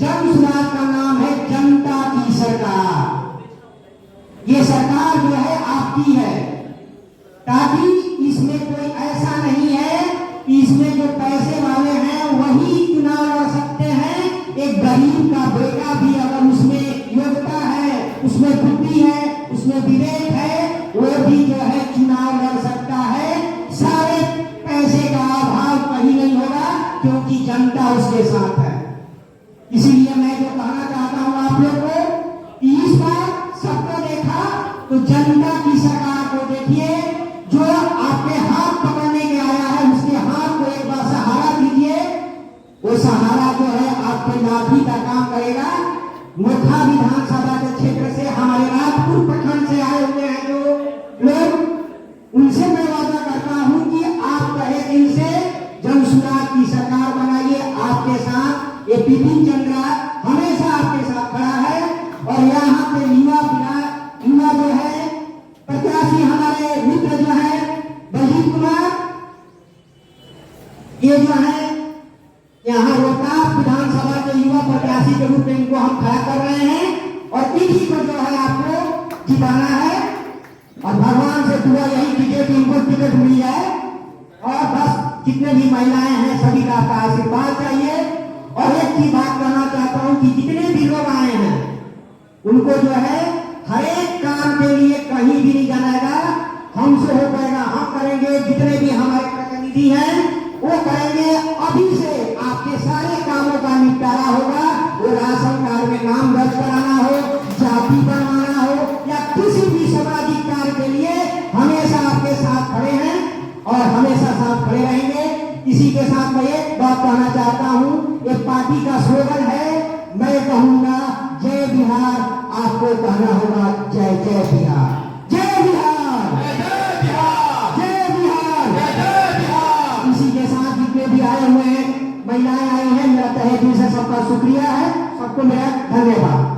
जन सुराज का नाम है जनता की सरकार। ये सरकार जो है आपकी है, ताकि इसमें कोई ऐसा नहीं है कि इसमें जो पैसे वाले हैं वही चुनाव लड़ सकते हैं। एक गरीब का बेटा भी अगर उसमें योग्यता है, उसमें बुद्धि है, उसमें विवेक है, वो भी जो है चुनाव लड़ सकता है। सारे पैसे का अभाव कहीं नहीं होगा क्योंकि जनता उसके साथ है। इसीलिए मैं जो कहना चाहता हूँ आप लोग को, इस बार सबको देखा तो जनता की सरकार को देखिए। जो आपके हाथ पकड़ने के आया है उसके हाथ को एक बार सहारा दीजिए। वो सहारा जो है आपके लाठी का काम करेगा। मोथा विधानसभा के क्षेत्र से हमारे राजपुर प्रखंड से आए हुए हैं जो लोग, उनसे मैं वादा करता हूं कि आप कहे दिन से बिपिन चंद्रा हमेशा आपके साथ खड़ा है। और यहाँ पे युवा जो है प्रत्याशी हमारे मित्र जो है बलजीत कुमार, ये जो है यहाँ रोहतास विधानसभा के युवा प्रत्याशी के रूप में इनको हम खड़ा कर रहे हैं और इन्हीं को जो है आपको जिताना है। और भगवान से दुआ यही कीजिए कि इनको टिकट मिल जाए। और बस जितने भी महिलाएं हैं सभी का आपका आशीर्वाद चाहिए। और एक चीज बात करना चाहता हूं कि जितने भी लोग आए हैं उनको जो है हर एक काम के लिए कहीं भी नहीं जाना, हमसे हो पाएगा हम करेंगे। जितने भी हमारे प्रतिनिधि हैं वो करेंगे। अभी से आपके सारे कामों का निपटारा होगा। वो राशन कार्ड में नाम दर्ज कराना हो, जाति बनवाना हो या किसी भी सामाजिक कार्य के लिए हमेशा आपके साथ खड़े हैं और हमेशा साथ खड़े रहेंगे। इसी के साथ मैं एक बात कहना चाहता हूँ, एक पार्टी का स्लोगन है, मैं कहूँगा जय बिहार, आपको कहना होगा जय जय बिहार, जय बिहार, जय बिहार, जय बिहार, जय बिहार। इसी के साथ जितने भी आए हुए हैं, महिलाएं आई हैं, मेरा तहे दिल से सबका शुक्रिया है, सबको मेरा धन्यवाद।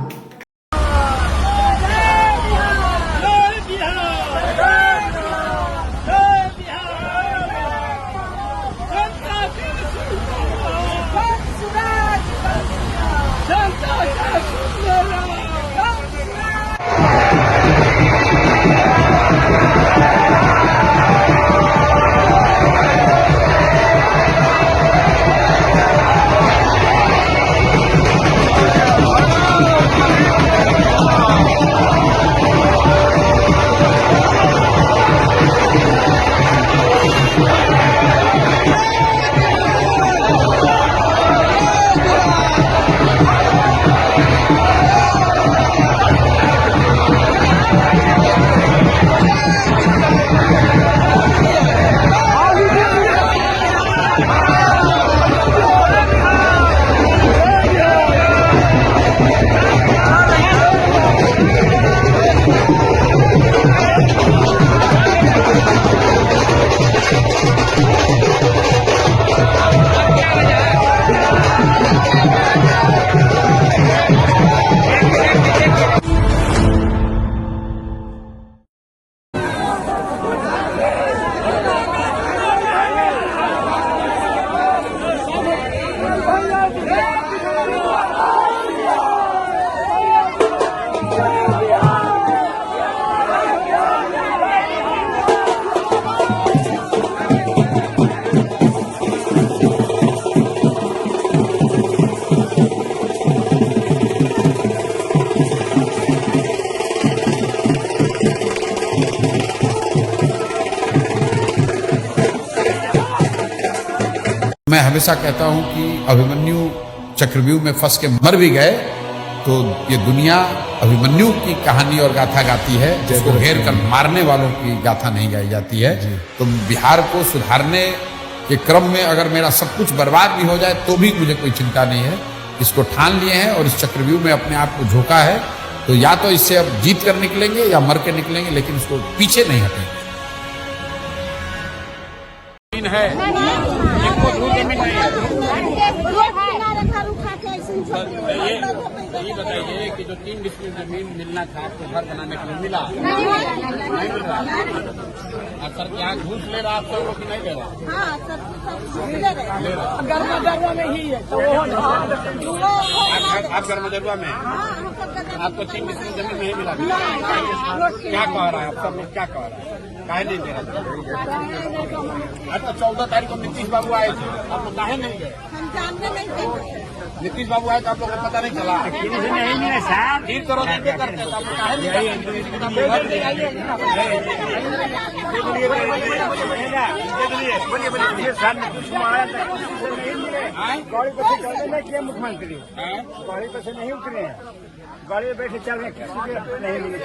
मैं हमेशा कहता हूं कि अभिमन्यु चक्रव्यूह में फंस के मर भी गए तो ये दुनिया अभिमन्यु की कहानी और गाथा गाती है, जिसको घेर कर मारने वालों की गाथा नहीं गाई जाती है। तो बिहार को सुधारने के क्रम में अगर मेरा सब कुछ बर्बाद भी हो जाए तो भी मुझे कोई चिंता नहीं है। इसको ठान लिए हैं और इस चक्रव्यूह में अपने आप को झोंका है, तो या तो इससे अब जीत कर निकलेंगे या मर के निकलेंगे, लेकिन इसको पीछे नहीं हटेंगे। है इनको दूर जमीन नहीं है। ये बताइए कि जो 3 डिस्ट्रिक्ट जमीन मिलना था आपको घर बनाने के लिए मिला नहीं मिल रहा? अब सर क्या घूस ले रहा आप सब लोग नहीं ले रहा? ले रहा में ही है आप गर्मजरुआ में आपको 3 डिस्ट्रिक्ट जमीन नहीं मिला? क्या कह रहा है आप सब लोग, क्या कह रहा है, काहे नहीं दे रहा? अच्छा 14 तारीख को नीतीश बाबू आए थे, आप लोग काहे नहीं गए? नीतीश बाबू आए तो आप लोगों को पता नहीं चला? नहीं मिले साहब, फिर करो देंगे करते तो आप लोग काहे नहीं गाड़ी पर से चलने किया मुख्यमंत्री, गाड़ी पर से नहीं उतरे हैं, गाड़ी में बैठे चल रहे नहीं मिले।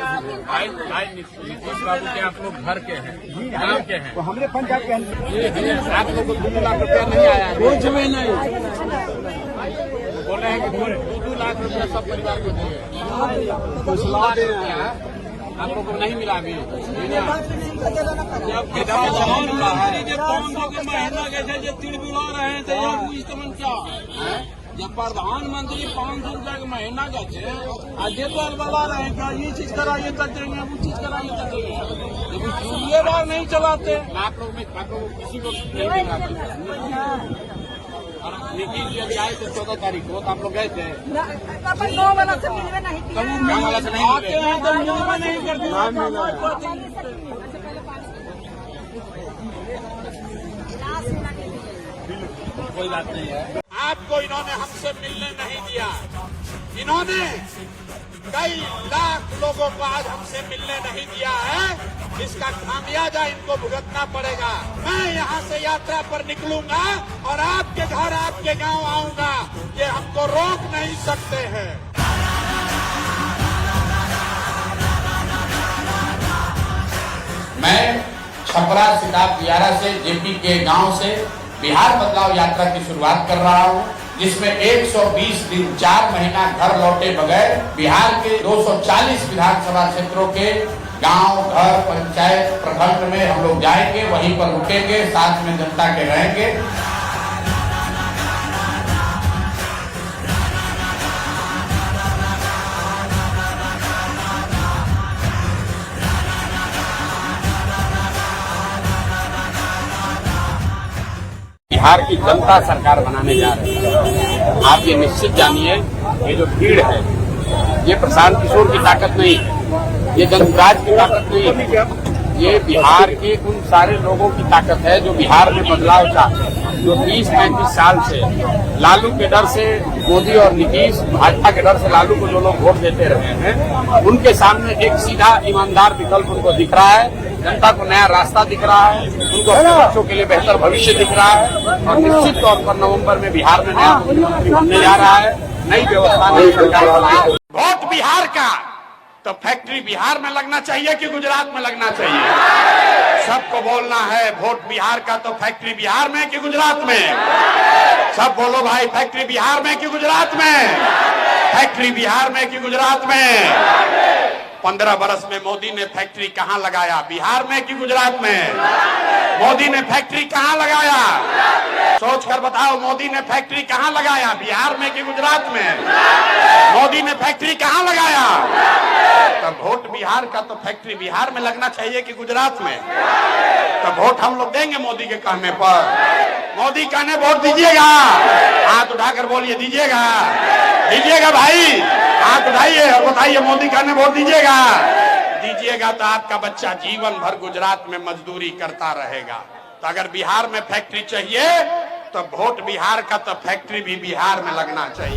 नीतीश बाबू के आप लोग घर के हैं, गाँव के हैं, तो हमने पंजाब के हैं। आप लोग को 2 लाख रुपया नहीं आया? कुछ भी नहीं। बोले हैं कि 2 लाख रुपया सब परिवार को दिए, 2 लाख रुपया आप लोग को नहीं मिला अभी? जब प्रधानमंत्री 500 रुपया के महीना का थे आज ये तो बता रहे हैं कि ये चीज कराइए तक देंगे, वो चीज कराइए तक देंगे, लेकिन चूल्हे बार नहीं चलाते। आप लोग किसी को और नीतीश जी अभी आए थे 14 तारीख को, तो आप लोग गए थे गाँव वाला से मिलवे नहीं किया। गाँव वाला से नहीं आते हैं तो मिलवे नहीं करते। कोई बात नहीं है। आपको इन्होंने हमसे मिलने नहीं दिया। इन्होंने कई लाख लोगों को आज हमसे मिलने नहीं दिया है। इसका खामियाजा इनको भुगतना पड़ेगा। मैं यहाँ से यात्रा पर निकलूंगा और आपके घर, आपके गांव आऊंगा। ये हमको रोक नहीं सकते हैं। मैं छपरा सिताब दियारा से, जेपी के गांव से बिहार बदलाव यात्रा की शुरुआत कर रहा हूं, जिसमें 120 दिन 4 महीना घर लौटे बगैर बिहार के 240 विधानसभा क्षेत्रों के गांव, घर, पंचायत, प्रखंड में हम लोग जाएंगे, वहीं पर रुकेंगे, साथ में जनता के रहेंगे। बिहार की जनता सरकार बनाने जा रही है। आप ये निश्चित जानिए, ये जो भीड़ है ये प्रशांत किशोर की ताकत नहीं है, ये जनराज की ताकत नहीं है, ये बिहार के उन सारे लोगों की ताकत है जो बिहार में बदलाव चाहते हैं, जो 30-35 साल से लालू के डर से मोदी और नीतीश, भाजपा के डर से लालू को जो लोग वोट देते रहे हैं, उनके सामने एक सीधा ईमानदार विकल्प उनको दिख रहा है। जनता को नया रास्ता दिख रहा है, उनको अपने बच्चों के लिए बेहतर भविष्य दिख रहा है और निश्चित तौर पर नवंबर में बिहार में नया मुख्यमंत्री बनने जा रहा है। नई व्यवस्था, नई सरकार। वोट बिहार का तो फैक्ट्री बिहार में लगना चाहिए कि गुजरात में लगना चाहिए? सबको बोलना है, वोट बिहार का तो फैक्ट्री बिहार में कि गुजरात में? सब बोलो भाई, फैक्ट्री बिहार में कि गुजरात में? फैक्ट्री बिहार में कि गुजरात में? 15 बरस में मोदी ने फैक्ट्री कहां लगाया, बिहार में कि गुजरात में? मोदी ने फैक्ट्री कहां लगाया? सोच कर बताओ, मोदी ने फैक्ट्री कहां लगाया, बिहार में कि गुजरात में? मोदी ने फैक्ट्री कहां लगाया? तब वोट बिहार का तो फैक्ट्री बिहार में लगना चाहिए कि गुजरात में? तब वोट हम लोग देंगे मोदी के कहने पर। मोदी कहने वोट दीजिएगा, हाथ उठाकर बोलिए दीजिएगा, दीजिएगा भाई, हाथ उठाइए और बताइए मोदी कहने वोट दीजिएगा। दीजिएगा तो आपका बच्चा जीवन भर गुजरात में मजदूरी करता रहेगा। तो अगर बिहार में फैक्ट्री चाहिए तो वोट बिहार का तो फैक्ट्री भी बिहार में लगना चाहिए।